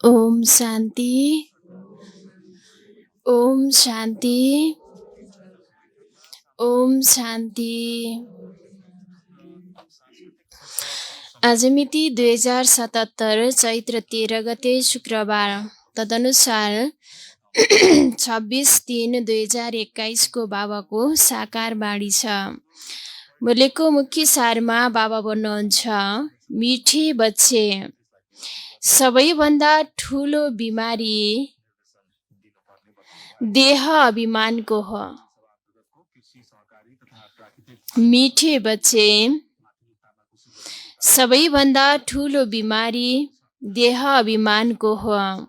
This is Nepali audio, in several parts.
ओम शान्ति। ओम शान्ति। ओम शान्ति। आज मिति 2077 चैत्र 13 गते शुक्रबार। तदनुसार 26/3/2021 को बाबाको साकार बाणी छ। बोलेको मुख्य सारमा बाबा भन्नुहुन्छ, मिठे बच्चे, सबैभन्दा ठुलो बिमारी देह अभिमानको हो। मिठे बच्चे, सबैभन्दा ठुलो बिमारी देह अभिमानको हो।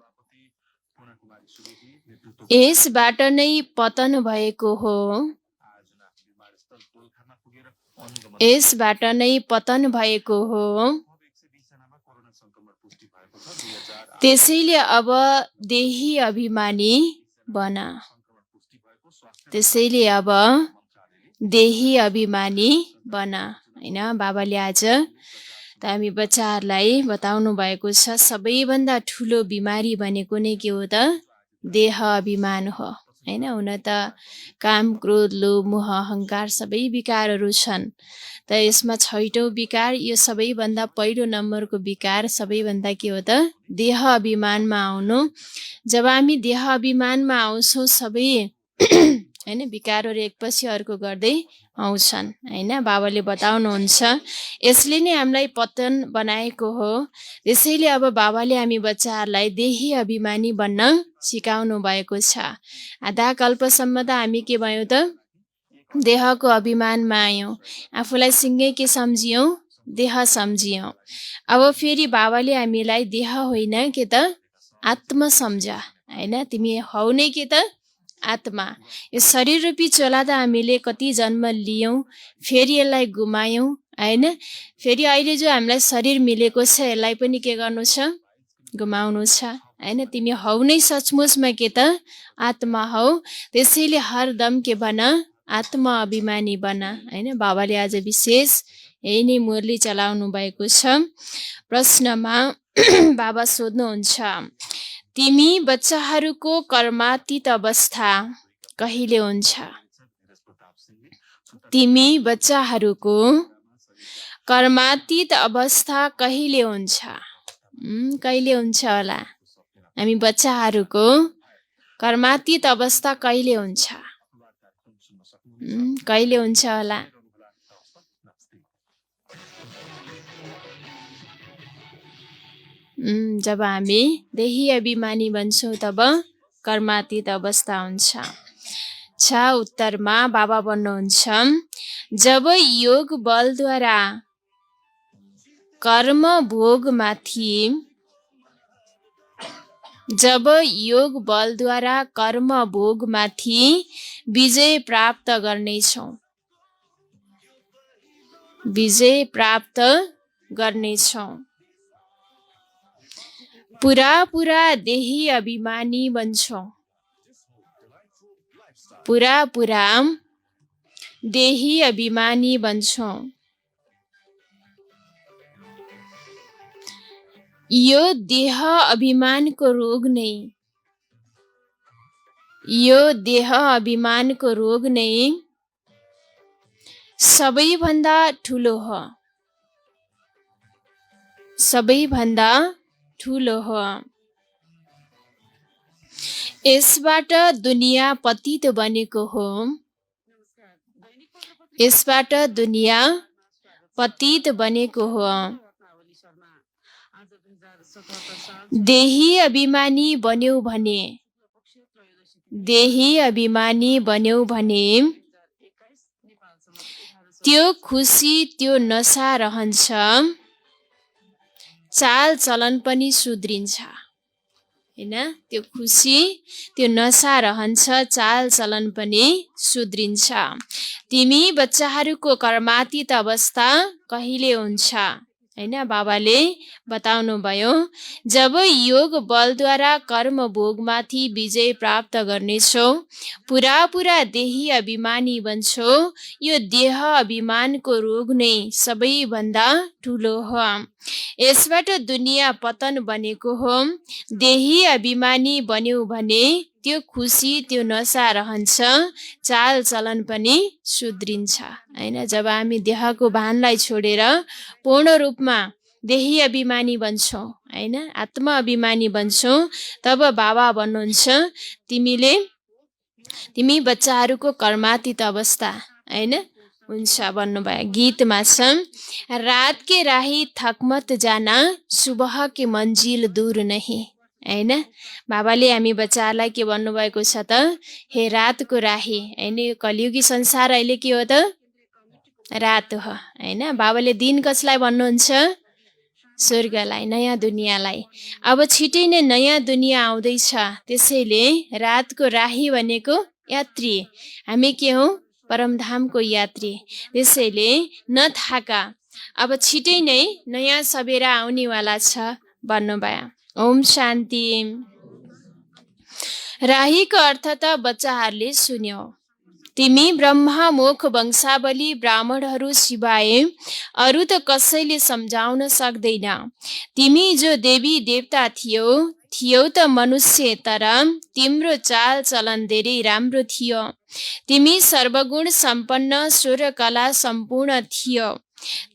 यसबाट नै पतन भएको हो। यसबाट नै पतन भएको हो। त्यसैले अब देही अभिमानी बना। त्यसैले अब देही अभिमानी बना। हैन, बाबाले आज त हामी बच्चाहरूलाई बताउनु भएको छ, सबैभन्दा ठुलो बिमारी भनेको नै के हो त? देह अभिमान हो। हैन, हुन त काम, क्रोध, लोभ, मोह, अहङ्कार सबै विकारहरू छन्। त यसमा छैटौं विकार, यो सबैभन्दा पहिलो नम्बरको विकार सबैभन्दा के हो त? देह अभिमानमा आउनु। जब हामी देह अभिमानमा आउँछौँ, सबै हैन विकारहरू एकपछि अर्को गर्दै आउँछन्। हैन, बाबाले बताउनुहुन्छ, यसले नै हामीलाई पतन बनाएको हो। त्यसैले अब बाबाले हामी बच्चाहरूलाई देही अभिमानी बन्न सिकाउनु भएको छ। आधा कल्पसम्म त हामी के भयौँ त? देहको अभिमानमा आयौँ। आफूलाई सिङ्गै के सम्झियौँ? देह सम्झियौँ। अब फेरि बाबाले हामीलाई देह होइन के त? आत्मा सम्झ। हैन, तिमी हौ नै के त? आत्मा। यो शरीर रूपी चोला त हामीले कति जन्म लियौँ, फेरि यसलाई गुमायौँ। हैन, फेरि अहिले जो हामीलाई शरीर मिलेको छ, यसलाई पनि के गर्नु छ? गुमाउनु छ। हैन, तिमी हौ नै सचमुचमा के त? आत्मा हौ। त्यसैले हरदम के बन? आत्मा अभिमानी बना। हैन, बाबाले आज विशेष यही नै मुरली चलाउनु भएको छ। प्रश्नमा बाबा सोध्नुहुन्छ, तिमी बच्चाहरूको कर्मातीत अवस्था कहिले हुन्छ? तिमी बच्चाहरूको कर्मातीत अवस्था कहिले हुन्छ? कहिले हुन्छ होला? हामी बच्चाहरूको कर्मातीत अवस्था कहिले हुन्छ? कहिले हुन्छ होला? जब हामी देही अभिमानी बन्छौँ तब कर्मातीत अवस्था हुन्छ। उत्तरमा बाबा भन्नुहुन्छ, जब योग बलद्वारा कर्म भोगमाथि विजय प्राप्त गर्नेछौँ, पुरा देही अभिमानी बन्छौँ। पुरा देही अभिमानी बन्छौँ। यो देह अभिमानको रोग नै सबैभन्दा ठुलो हो। यसबाट दुनियाँ पतित बनेको हो। देही अभिमानी बन्यौ भने त्यो खुसी, त्यो नशा रहन्छ, चाल चलन पनि सुध्रिन्छ। हैन, त्यो खुसी, त्यो नशा रहन्छ, चाल चलन पनि सुध्रिन्छ। तिमी बच्चाहरूको कर्मातीत अवस्था कहिले हुन्छ? हैन। बाबाले बताउनु भयो, जब योग बलद्वारा कर्म भोगमाथि विजय प्राप्त गर्नेछौ, पुरा देही अभिमानी बन्छौ, यो देह अभिमानको रोग नै सबैभन्दा ठुलो हो। यसबाट दुनियाँ पतन बनेको हो। देही अभिमानी बन्यौ भने त्यो खुसी, त्यो नशा रहन्छ, चाल चलन पनि सुध्रिन्छ हैन। जब हामी देहको भानलाई छोडेर पूर्ण रूपमा देही अभिमानी बन्छौँ हैन, आत्मा अभिमानी बन्छौँ, तब बाबा भन्नुहुन्छ तिमी बच्चाहरूको कर्मातीत अवस्था हैन हुन्छ भन्नुभयो। गीतमा छ, रात के राही थकमत जाना, सुबह के मन्जिल दूर नहीं हैन। बाबाले हामी बच्चाहरूलाई के भन्नुभएको छ त, हे रातको राही हैन। यो कलियुगी संसार अहिले के हो त, रात हो हैन। बाबाले दिन कसलाई भन्नुहुन्छ, स्वर्गलाई, नयाँ दुनियाँलाई। अब छिटै नै नयाँ दुनियाँ आउँदैछ, त्यसैले रातको राही भनेको यात्री, हामी के हौँ, परमधामको यात्री। त्यसैले नथाका, अब छिटै नै नयाँ सबेरा आउनेवाला छ भन्नुभयो। ओम शान्ति। राहीको अर्थ त बच्चाहरूले सुन्यो। तिमी ब्रह्मा मुख वंशावली ब्राह्मणहरू सिवाय अरू त कसैले सम्झाउन सक्दैन। तिमी जो देवी देवता थियौ त मनुष्य, तर तिम्रो चाल चलन धेरै राम्रो थियो। तिमी सर्वगुण सम्पन्न, स्वर कला सम्पूर्ण थियो।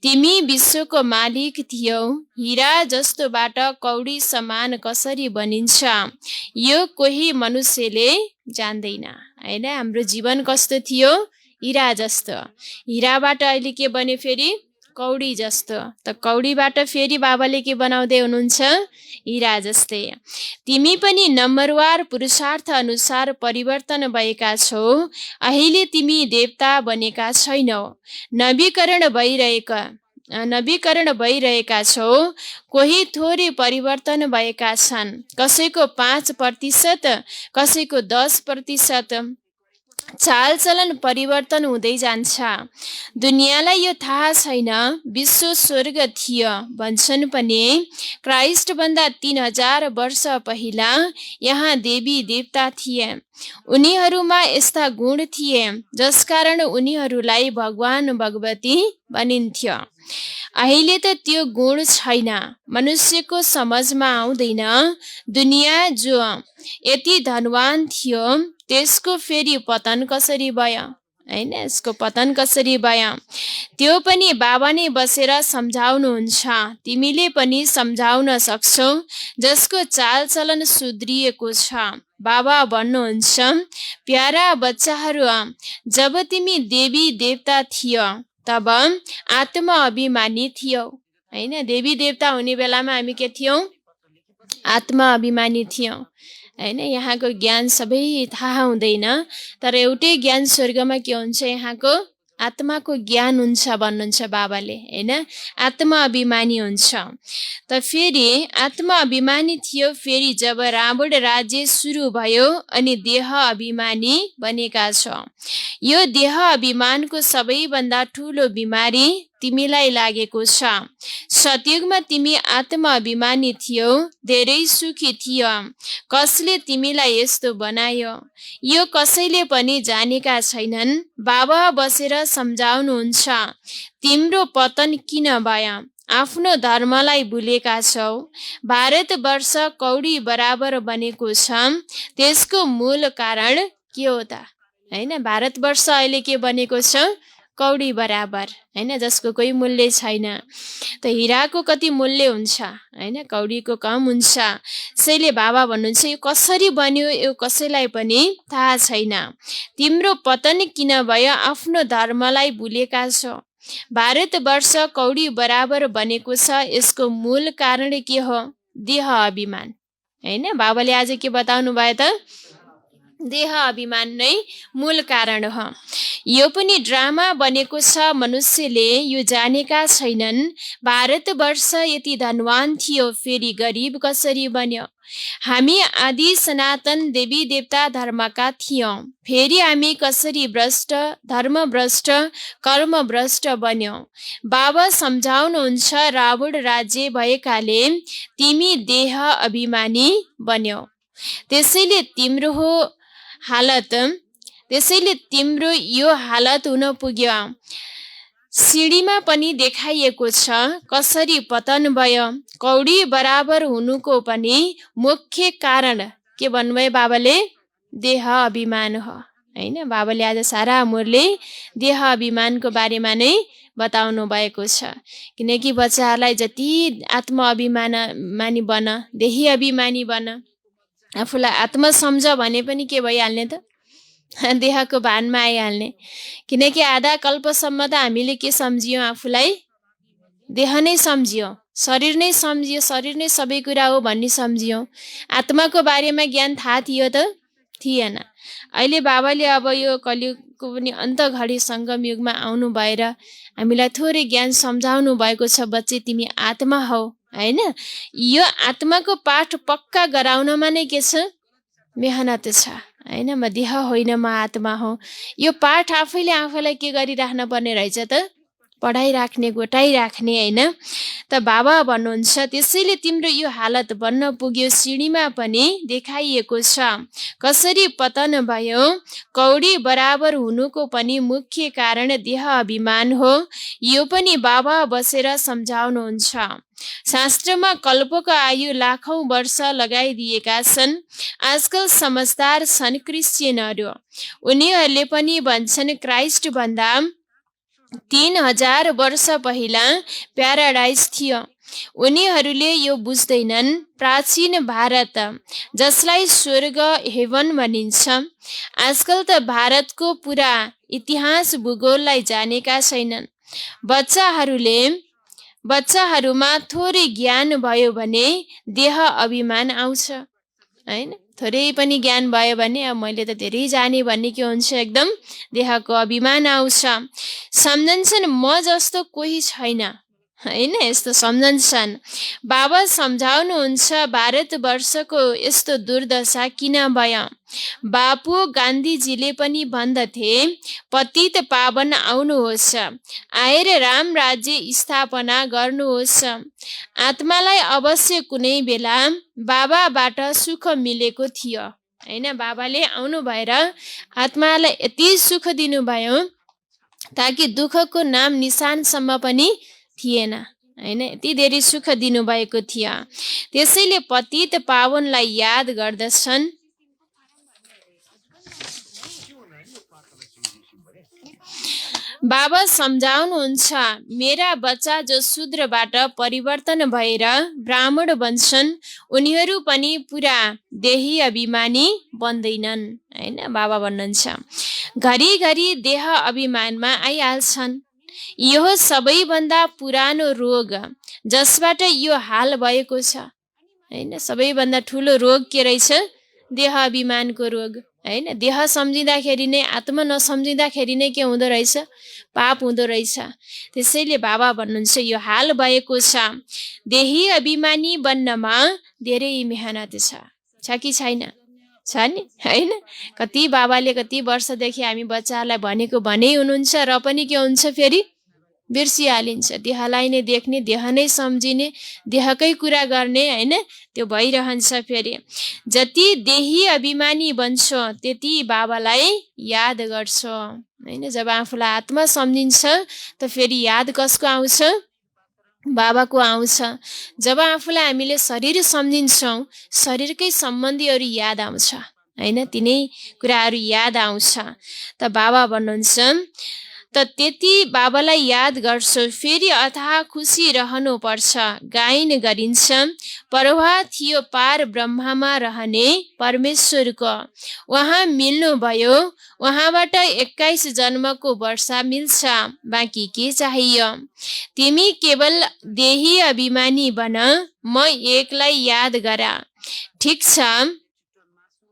तिमी विश्वको मालिक थियौ। हिरा जस्तोबाट कौडी समान कसरी बनिन्छ, यो कोही मनुष्यले जान्दैन हैन। हाम्रो जीवन कस्तो थियो, हिरा जस्तो। हिराबाट अहिले के बन्यो, फेरि कौडी जस्तो। त कौडीबाट फेरि बाबाले के बनाउँदै हुनुहुन्छ, हिरा जस्तै। तिमी पनि नम्बरवार पुरुषार्थ अनुसार परिवर्तन भएका छौ। अहिले तिमी देवता बनेका छैनौ, नवीकरण भइरहेका छौ। कोही थोरै परिवर्तन भएका छन्, कसैको 5%, कसैको 10%। चालचलन परिवर्तन हुँदै जान्छ। दुनियाँलाई यो थाहा छैन विश्व स्वर्ग थियो भन्छन् पनि क्राइस्टभन्दा 3000 वर्ष पहिला यहाँ देवी देवता थिए। उनीहरूमा यस्ता गुण थिए जसकारण उनीहरूलाई भगवान भगवती भनिन्थ्यो। अहिले त त्यो गुण छैन, मनुष्यको समझमा आउँदैन। दुनियाँ जो यति धनवान थियो, त्यसको फेरि पतन कसरी भयो हैन, यसको पतन कसरी भयो, त्यो पनि बाबा नै बसेर सम्झाउनुहुन्छ। तिमीले पनि सम्झाउन सक्छौ, जसको चालचलन सुध्रिएको छ। बाबा भन्नुहुन्छ, प्यारा बच्चाहरू, जब तिमी देवी देवता थियौ तब आत्मा अभिमानी थियौ हैन। देवी देवता हुने बेलामा हामी के थियौँ, आत्मा अभिमानी थियौँ हैन। यहाँको ज्ञान सबै थाहा हुँदैन, तर एउटै ज्ञान स्वर्गमा के हुन्छ, यहाँको आत्माको ज्ञान हुन्छ भन्नुहुन्छ बाबाले हैन। आत्मा अभिमानी हुन्छ। त फेरि आत्मा अभिमानी थियो, फेरि जब रावण राज्य सुरु भयो अनि देह अभिमानी बनेका छौ। यो देह अभिमानको सबैभन्दा ठुलो बिमारी तिमीलाई लागेको छ। सतयुगमा तिमी आत्मा अभिमानी थियौ, धेरै सुखी थियो। कसले तिमीलाई यस्तो बनायो, यो कसैले पनि जानेका छैनन्। बाबा बसेर सम्झाउनुहुन्छ, तिम्रो पतन किन भयो, आफ्नो धर्मलाई भुलेका छौ। भारतवर्ष कौडी बराबर बनेको छ, त्यसको मूल कारण के हो त हैन। भारतवर्ष अहिले के बनेको छ, कौडी बराबर हैन, जसको कोही मूल्य छैन। त हिराको कति मूल्य हुन्छ हैन, कौडीको कम हुन्छ। त्यसैले बाबा भन्नुहुन्छ, यो कसरी बन्यो यो कसैलाई पनि थाहा छैन। तिम्रो पतन किन भयो, आफ्नो धर्मलाई भुलेका छौ। भारतवर्ष कौडी बराबर बनेको छ, यसको मूल कारण के हो, देह अभिमान हैन। बाबाले आज के बताउनु भयो त, देह अभिमान नै मूल कारण हो। यो पनि ड्रामा बनेको छ, मनुष्यले यो जानेका छैनन्। भारतवर्ष यति धनवान थियो, फेरि गरिब कसरी बन्यो। हामी आदि सनातन देवी देवता धर्मका थियौँ, फेरि हामी कसरी भ्रष्ट, धर्मभ्रष्ट, कर्मभ्रष्ट बन्यौँ। बाबा सम्झाउनुहुन्छ, रावण राज्य भएकाले तिमी देह अभिमानी बन्यौ, त्यसैले तिम्रो यो हालत हुन पुग्यो। सिडीमा पनि देखाइएको छ कसरी पतन भयो। कौडी बराबर हुनुको पनि मुख्य कारण के भन्नुभयो बाबाले? देह अभिमान हो हैन। बाबाले आज सारा मुरली देह अभिमानको बारेमा नै बताउनु भएको छ। किनकि बच्चाहरूलाई जति आत्म अभिमानी बन, देही अभिमानी बन, आफूलाई आत्म सम्झ भने पनि के भइहाल्ने त? देहको भानमा आइहाल्ने। किनकि आधा कल्पसम्म त हामीले के सम्झियौँ? आफूलाई देह नै सम्झियौँ, शरीर नै सम्झियो, शरीर नै सबै कुरा हो भन्ने सम्झियौँ। आत्माको बारेमा ज्ञान थाहा थियो त? थिएन। अहिले बाबाले अब यो कलियुगको पनि अन्त घडी सङ्गम युगमा आउनु भएर हामीलाई थोरै ज्ञान सम्झाउनु भएको छ, बच्चे तिमी आत्मा हौ हैन। यो आत्माको पाठ पक्का गराउनमा नै के छ? मेहनत छ हैन। म देह होइन, म आत्मा हो। यो पाठ आफैले आफैलाई के गरिराख्न पर्ने रहेछ त? पढाइराख्ने, गोटाइराख्ने हैन। त बाबा भन्नुहुन्छ, त्यसैले तिम्रो यो हालत बन्न पुग्यो। सिडीमा पनि देखाइएको छ कसरी पतन भयो। कौडी बराबर हुनुको पनि मुख्य कारण देह अभिमान हो। यो पनि बाबा बसेर सम्झाउनुहुन्छ। शास्त्रमा कल्पको आयु लाखौं वर्ष लगाइदिएका छन्। आजकल समझदार छन् क्रिस्चियनहरू। उनीहरूले पनि भन्छन् क्राइस्ट भन्दा 3000 वर्ष पहिला प्याराडाइज थियो। उनीहरूले यो बुझ्दैनन्। प्राचीन भारत, जसलाई स्वर्ग हेभन भनिन्छ, आजकल त भारतको पुरा इतिहास भूगोललाई जानेका छैनन्। बच्चाहरूमा थोरै ज्ञान भयो भने देह अभिमान आउँछ हैन। थोरै पनि ज्ञान भयो भने अब मैले त धेरै जाने भन्ने के हुन्छ? एकदम देहको अभिमान आउँछ। सम्झन्छन् म जस्तो कोही छैन हैन, यस्तो सम्झन्छन्। बाबा सम्झाउनुहुन्छ, भारतवर्षको यस्तो दुर्दशा किन भयो? बापू गान्धीजीले पनि भन्दथे, पतित पावन आउनुहोस्, आएर राम राज्य स्थापना गर्नुहोस्। आत्मालाई अवश्य कुनै बेला बाबाबाट सुख मिलेको थियो हैन। बाबाले आउनु भएर आत्मालाई यति सुख दिनुभयो ताकि दुःखको नाम निशानसम्म पनि थिएन हैन। यति धेरै सुख दिनुभएको थियो। त्यसैले पतित पावनलाई याद गर्दछन्। बाबा सम्झाउनुहुन्छ, मेरा बच्चा जो शूद्रबाट परिवर्तन भएर ब्राह्मण बन्छन्, उनीहरू पनि पुरा देही अभिमानी बन्दैनन् हैन। बाबा भन्नुहुन्छ, घरिघरि देह अभिमानमा आइहाल्छन्। यो सबैभन्दा पुरानो रोग, जसबाट यो हाल भएको छ हैन। सबैभन्दा ठुलो रोग के रहेछ? देह अभिमानको रोग हैन। देह सम्झिँदाखेरि नै, आत्मा नसम्झिँदाखेरि नै के हुँदो रहेछ? पाप हुँदो रहेछ। त्यसैले बाबा भन्नुहुन्छ, यो हाल भएको छ। देही अभिमानी बन्नमा धेरै मेहनत छ कि छैन? छ नि हैन। कति बाबाले कति वर्षदेखि हामी बच्चाहरूलाई भनेको भनै हुनुहुन्छ, र पनि के हुन्छ? फेरि बिर्सिहालिन्छ। देहलाई नै देख्ने, देह नै सम्झिने, देहकै कुरा गर्ने हैन, त्यो भइरहन्छ। फेरि जति देही अभिमानी बन्छौ त्यति बाबालाई याद गर्छौ हैन। जब आफूलाई आत्मा सम्झिन्छ त फेरि याद कसको आउँछ? बाबाको आउँछ। जब आफूलाई हामीले शरीर सम्झिन्छौँ, शरीरकै सम्बन्धीहरू याद आउँछ हैन। तिनै कुराहरू याद आउँछ। त बाबा भन्नुहुन्छ, त त्यति बाबालाई याद गर्छौ। फेरि अथाह खुसी रहनुपर्छ। गायन गरिन्छ, प्रवाह थियो पार ब्रह्ममा रहने परमेश्वरको। उहाँ मिल्नुभयो, उहाँबाट 21 जन्मको वर्षा मिल्छ। बाँकी के चाहियो? तिमी केवल देही अभिमानी बन, म एकलाई याद गरा। ठिक छ,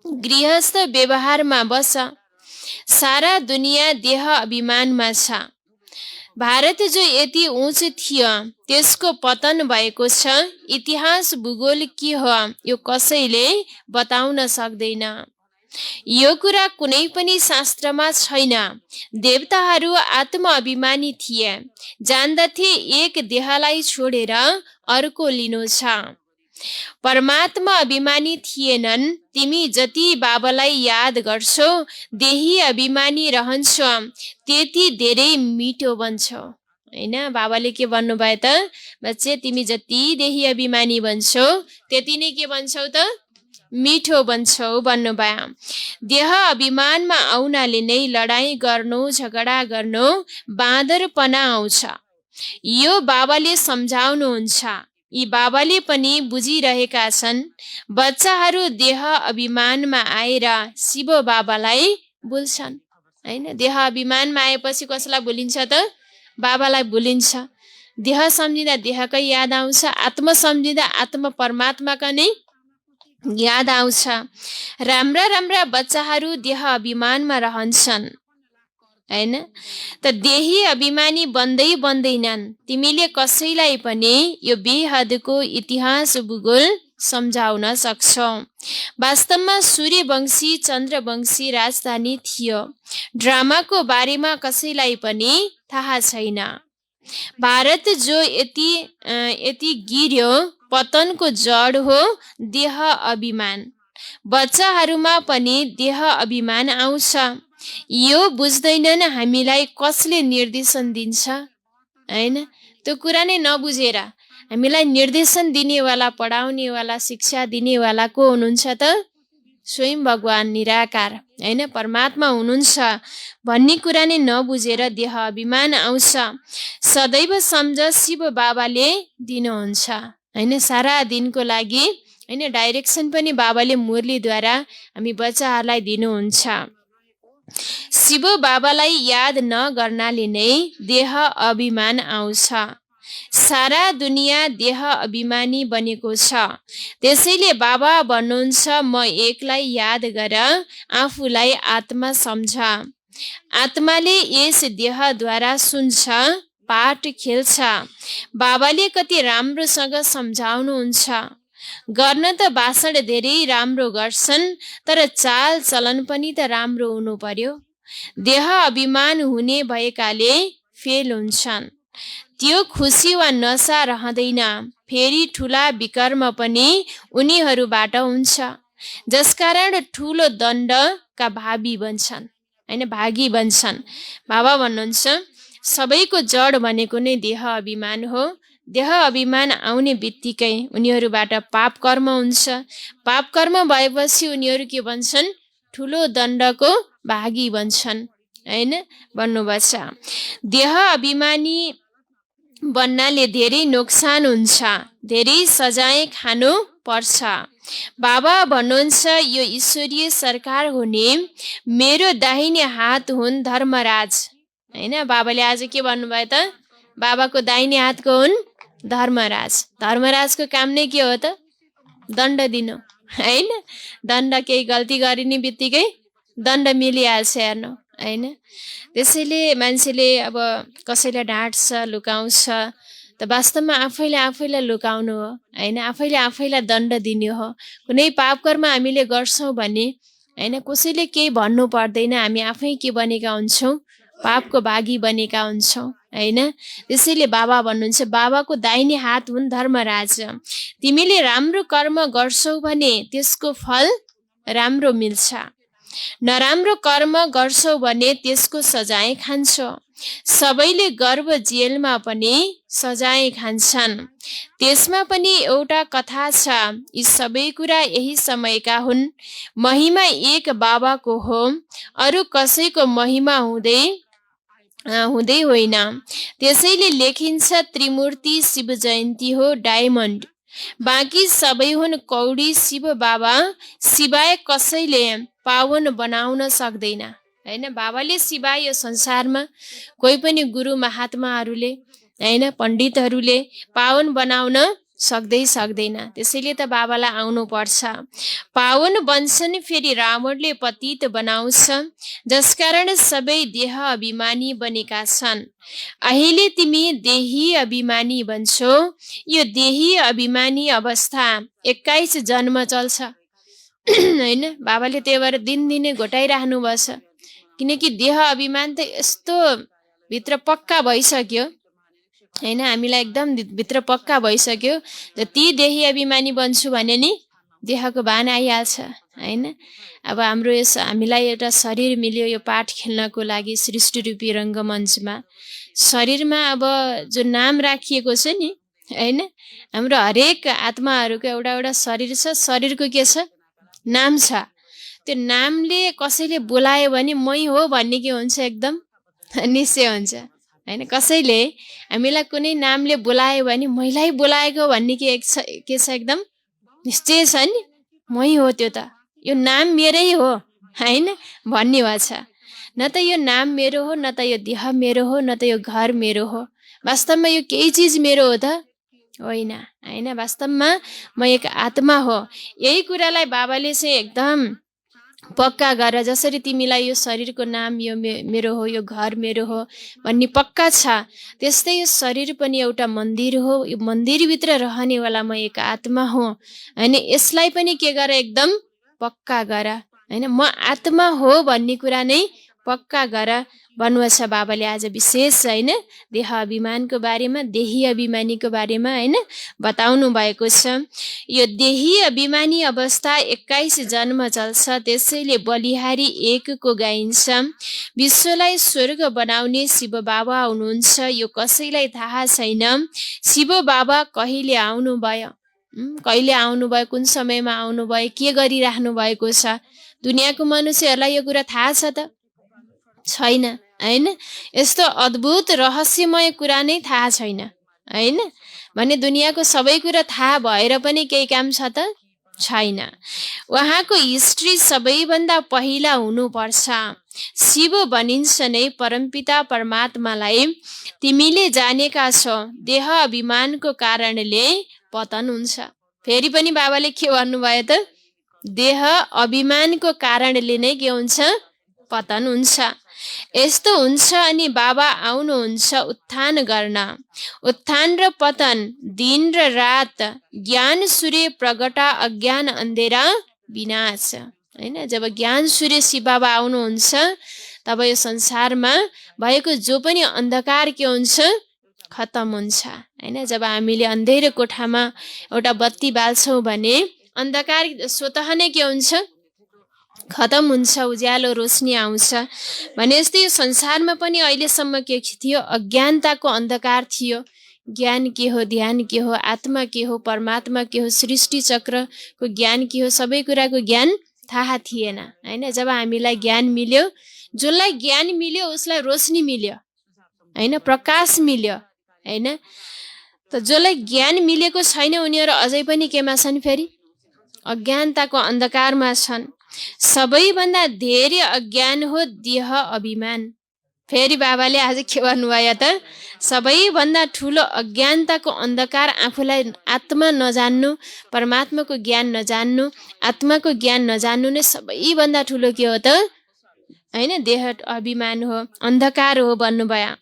गृहस्थ व्यवहारमा बस। सारा दुनियाँ देह अभिमानमा छ। भारत जो यति उच्च थियो त्यसको पतन भएको छ। इतिहास भूगोल के हो यो कसैले बताउन सक्दैन। यो कुरा कुनै पनि शास्त्रमा छैन। देवताहरू आत्मअभिमानी थिए, जान्दथे एक देहलाई छोडेर अर्को लिनु छ। परमात्मा अभिमानी थिएनन्। तिमी जति बाबालाई याद गर्छौ, देही अभिमानी रहन्छौ, त्यति धेरै मिठो बन्छौ। हैन, बाबाले के भन्नुभयो त? बच्चे तिमी जति देही अभिमानी बन्छौ त्यति नै के बन्छौ त? मिठो बन्छौ भन्नुभयो। देह अभिमानमा आउनाले नै लडाईँ गर्नु, झगडा गर्नु, बाँदरपना आउँछ। यो बाबाले सम्झाउनुहुन्छ। यी बाबाले पनि बुझिरहेका छन्। बच्चाहरू देह अभिमानमा आएर शिव बाबालाई भुल्छन्। हैन, देह अभिमानमा आएपछि कसलाई भुलिन्छ त? बाबालाई भुलिन्छ। देह सम्झिँदा देहकै याद आउँछ, आत्मा सम्झिँदा आत्मा परमात्माका नै याद आउँछ। राम्रा राम्रा बच्चाहरू देह अभिमानमा रहन्छन्। हैन, त देही अभिमानी बन्दैनन्। तिमीले कसैलाई पनि यो बेहदको इतिहास भूगोल सम्झाउन सक्छौ। वास्तवमा सूर्यवंशी चन्द्रवंशी राजधानी थियो। ड्रामाको बारेमा कसैलाई पनि थाहा छैन। भारत जो यति गिर्यो पतनको जड हो देह अभिमान। बच्चाहरूमा पनि देह अभिमान आउँछ। यो बुझ्दैनन् हामीलाई कसले निर्देशन दिन्छ? हैन, त्यो कुरा नै नबुझेर हामीलाई निर्देशन दिनेवाला, पढाउनेवाला, शिक्षा दिनेवाला को हुनुहुन्छ त? स्वयं भगवान निराकार, हैन, परमात्मा हुनुहुन्छ भन्ने कुरा नै नबुझेर देह अभिमान आउँछ। सदैव सम्झ शिव बाबाले दिनुहुन्छ। हैन, सारा दिनको लागि हैन डाइरेक्सन पनि बाबाले मुरलीद्वारा हामी बच्चाहरूलाई दिनुहुन्छ। शिव बाबालाई याद नगर्नाले नै देह अभिमान आउँछ। सारा दुनियाँ देह अभिमानी बनेको छ। त्यसैले बाबा भन्नुहुन्छ, म एकलाई याद गर, आफूलाई आत्मा सम्झ। आत्माले यस देहद्वारा सुन्छ, पाठ खेल्छ। बाबाले कति राम्रोसँग सम्झाउनुहुन्छ। गर्न त भाषण धेरै राम्रो गर्छन्, तर चाल चलन पनि त राम्रो हुनु पर्यो। देह अभिमान हुने भएकाले फेल हुन्छन्। त्यो खुसी वा नशा रहँदैन। फेरि ठुला विकर्म पनि उनीहरूबाट हुन्छ, जसकारण ठुलो दण्डका भावी बन्छन्, हैन, भागी बन्छन्। बाबा भन्नुहुन्छ सबैको जड भनेको नै देह अभिमान हो। देह अभिमान आउने बित्तिकै उनीहरूबाट पाप कर्म हुन्छ। पाप कर्म भएपछि उनीहरू के बन्छन्? ठुलो दण्डको भागी बन्छन्, हैन भन्नुभएको छ। देह अभिमानी बन्नाले धेरै नोक्सान हुन्छ, धेरै सजाय खानु पर्छ। बाबा भन्नुहुन्छ, यो ईश्वरीय सरकार हुने मेरो दाहिने हात हुन् धर्मराज। हैन, बाबाले आज के भन्नुभयो त? बाबाको दाहिने हातको हुन् धर्मराज। धर्मराजको काम नै के हो त? दण्ड दिनु, हैन। दण्ड केही गल्ती गरिने बित्तिकै दण्ड मिलिहाल्छ, हेर्नु, हैन। त्यसैले मान्छेले अब कसैलाई डाँट्छ, लुकाउँछ त वास्तवमा आफैले लुकाउनु हो, हैन। आफैले दण्ड दिने हो। कुनै पाप कर्म हामीले गर्छौँ भने हैन कसैले केही भन्नु पर्दैन। हामी आफै के बनेका हुन्छौँ? पापको भागी बनेका हुन्छौँ, हैन। त्यसैले बाबा भन्नुहुन्छ, बाबाको दाहिने हात हुन् धर्मराज। तिमीले राम्रो कर्म गर्छौ भने त्यसको फल राम्रो मिल्छ। नराम्रो कर्म गर्छौ भने त्यसको सजाय खान्छौ। सबैले गर्व जेलमा पनि सजाय खान्छन्। त्यसमा पनि एउटा कथा छ। यी सबै कुरा यही समयका हुन्। महिमा एक बाबाको हो, अरू कसैको महिमा हुँदै होइन। त्यसैले लेखिन्छ त्रिमूर्ति शिव जयन्ती हो डायमन्ड, बाँकी सबै हुन् कौडी। शिव बाबा सिवाय कसैले पावन बनाउन सक्दैन, हैन। बाबाले सिवाय यो संसारमा कोही पनि गुरु महात्माहरूले, हैन, पण्डितहरूले पावन बनाउन सक्दैन। त्यसैले त बाबालाई आउनु पर्छ। पावन बन्छन् फेरि रावणले पतित बनाउँछ, जसकारण सबै देह अभिमानी बनेका छन्। अहिले तिमी देही अभिमानी बन्छौ। यो देही अभिमानी अवस्था 21 जन्म चल्छ होइन। बाबाले त्यही भएर दिनदिनै घोटाइराख्नु भएको छ, किनकि देह अभिमान त यस्तो भित्र पक्का भइसक्यो होइन। हामीलाई एकदम भित्र पक्का भइसक्यो। जति देही अभिमानी बन्छु भने नि देहको भान आइहाल्छ होइन। अब हाम्रो यस हामीलाई एउटा शरीर मिल्यो यो पाठ खेल्नको लागि सृष्टि रूपी रङ्गमञ्चमा। शरीरमा अब जो नाम राखिएको छ नि होइन, हाम्रो हरेक आत्माहरूको एउटा एउटा शरीर छ। शरीरको के छ? नाम छ। त्यो नामले कसैले बोलायो भने मै हो भन्ने के हुन्छ? एकदम निश्चय हुन्छ होइन। कसैले हामीलाई कुनै नामले बोलायो भने मैलाई बोलाएको भन्ने के छ? एकदम निश्चय छ नि, मै हो त्यो त, यो नाम मेरै हो होइन भन्ने भएको छ। न त यो नाम मेरो हो, न त यो देह मेरो हो, न त यो घर मेरो हो। वास्तवमा यो केही चिज मेरो हो त होइन होइन। वास्तवमा म एक आत्मा हो। यही कुरालाई बाबाले चाहिँ एकदम पक्का गर। जसरी तिमीलाई यो शरीरको नाम यो मेरो हो, यो घर मेरो हो भन्ने पक्का छ, त्यस्तै यो शरीर पनि एउटा मन्दिर हो। यो मन्दिरभित्र रहनेवाला म एक आत्मा हो होइन। यसलाई पनि के गर? एकदम पक्का गर होइन। म आत्मा हो भन्ने कुरा नै पक्का गर भन्नुहोस् बाबाले आज विशेष होइन देह अभिमानको बारेमा, देही अभिमानीको बारेमा होइन बताउनु भएको छ। यो देही अभिमानी अवस्था 21 जन्म चल्छ, त्यसैले बलिहारी एकको गाइन्छ। विश्वलाई स्वर्ग बनाउने शिव बाबा हुनुहुन्छ, यो कसैलाई थाहा छैन। शिव बाबा कहिले आउनुभयो, कहिले आउनुभयो, कुन समयमा आउनुभयो, के गरिराख्नु भएको छ? दुनियाँको मनुष्यहरूलाई यो कुरा थाहा छ त छैन होइन। यस्तो अद्भुत रहस्यमय कुरा नै थाहा छैन होइन। भने दुनियाँको सबै कुरा थाहा भएर पनि केही काम छ त छैन। उहाँको हिस्ट्री सबैभन्दा पहिला हुनुपर्छ। शिव भनिन्छ नै परमपिता परमात्मालाई तिमीले जानेका छौ, देह अभिमानको कारणले पतन हुन्छ। फेरि पनि बाबाले के भन्नुभयो त? देह अभिमानको कारणले नै के हुन्छ? पतन हुन्छ। यस्तो हुन्छ अनि बाबा आउनुहुन्छ उत्थान गर्न। उत्थान र पतन, दिन र रात, ज्ञान सूर्य प्रगटा, अज्ञान अन्धेरा विनाश होइन। जब ज्ञान सूर्य शिव बाबा आउनुहुन्छ तब यो संसारमा भएको जो पनि अन्धकार के हुन्छ? खत्तम हुन्छ होइन। जब हामीले अन्धेरो कोठामा एउटा बत्ती बाल्छौँ भने अन्धकार स्वतः नै के हुन्छ? खत्तम हुन्छ, उज्यालो रोशनी आउँछ। भने जस्तै यो संसारमा पनि अहिलेसम्म के थियो? अज्ञानताको अन्धकार थियो। ज्ञान के हो, ध्यान के हो, आत्मा के हो, परमात्मा के हो, सृष्टि चक्रको ज्ञान के हो, सबै कुराको ज्ञान थाहा थिएन होइन। जब हामीलाई ज्ञान मिल्यो, जसलाई ज्ञान मिल्यो उसलाई रोशनी मिल्यो होइन, प्रकाश मिल्यो होइन। त जसलाई ज्ञान मिलेको छैन उनीहरू अझै पनि केमा छन्? फेरि अज्ञानताको अन्धकारमा छन्। सबैभन्दा धेरै अज्ञान हो देह अभिमान। फेरि बाबाले आज के भन्नुभयो त? सबैभन्दा ठुलो अज्ञानताको अन्धकार आफूलाई आत्मा नजान्नु, परमात्माको ज्ञान नजान्नु, आत्माको ज्ञान नजान्नु नै सबैभन्दा ठुलो के हो त होइन? देह अभिमान हो, अन्धकार हो भन्नुभयो।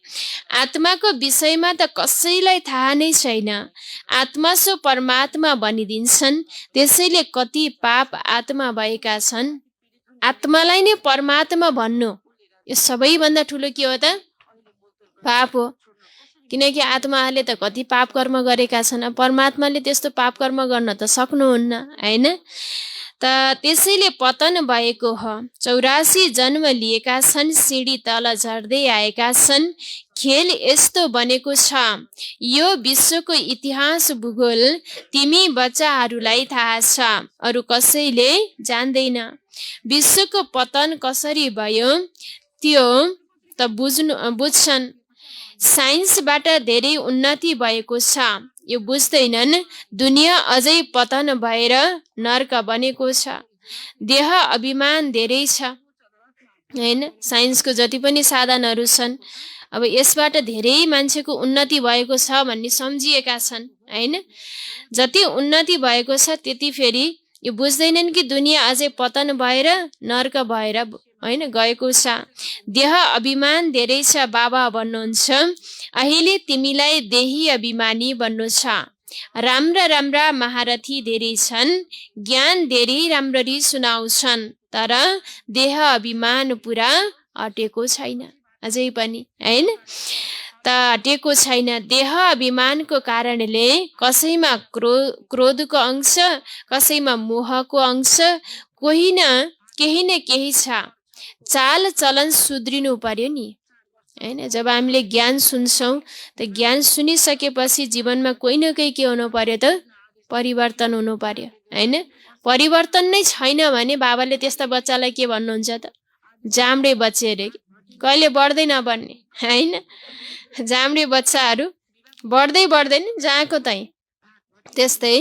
आत्माको विषयमा त कसैलाई थाहा नै छैन। आत्मा सो परमात्मा भनिदिन्छन्, त्यसैले कति पाप आत्मा भएका छन्। आत्मालाई नै परमात्मा भन्नु यो सबैभन्दा ठुलो के हो त? पाप हो। किनकि आत्माहरूले त कति पाप कर्म गरेका छन्, परमात्माले त्यस्तो पाप कर्म गर्न त सक्नुहुन्न होइन। त त्यसैले पतन भएको हो। 84 जन्म लिएका छन्, सिँढी तल झर्दै आएका छन्। खेल यस्तो बनेको छ, यो विश्वको इतिहास भूगोल तिमी बच्चाहरूलाई थाहा छ, अरू कसैले जान्दैन। विश्वको पतन कसरी भयो त्यो त बुझ्छन्। साइन्सबाट धेरै उन्नति भएको छ, यो बुझ्दैनन्। दुनियाँ अझै पतन भएर नर्क बनेको छ। देह अभिमान धेरै छ होइन। साइन्सको जति पनि साधनहरू छन् अब यसबाट धेरै मान्छेको उन्नति भएको छ भन्ने सम्झिएका छन् हैन। जति उन्नति भएको छ त्यति फेरि यो बुझ्दैनन् कि दुनियाँ अझै पतन भएर नर्क भएर हैन गएको छ। देह अभिमान धेरै छ बाबा भन्नुहुन्छ, अहिले तिमीलाई देही अभिमानी बन्नु छ। राम्रा राम्रा महारथी धेरै छन्, ज्ञान धेरै राम्ररी सुनाउँछन्, तर देह अभिमान पुरा हटेको छैन अझै पनि हैन, त हटेको छैन। देह अभिमानको कारणले कसैमा क्रोधको अंश, कसैमा मोहको अंश, कोही न केही छ। चाल चलन सुध्रिनु पर्यो नि हैन। जब हामीले ज्ञान सुन्छौँ त ज्ञान सुनिसकेपछि जीवनमा कोही न कोही के हुनु पर्यो त परिवर्तन हुनु पर्यो हैन। परिवर्तन नै छैन भने बाबाले त्यस्ता बच्चालाई के भन्नुहुन्छ त, जाम्रे बच्चे अरे, कहिले बढ्दै नबढ्ने हैन। जाम्रे बच्चाहरू बढ्दैन जहाँको त्यही। त्यस्तै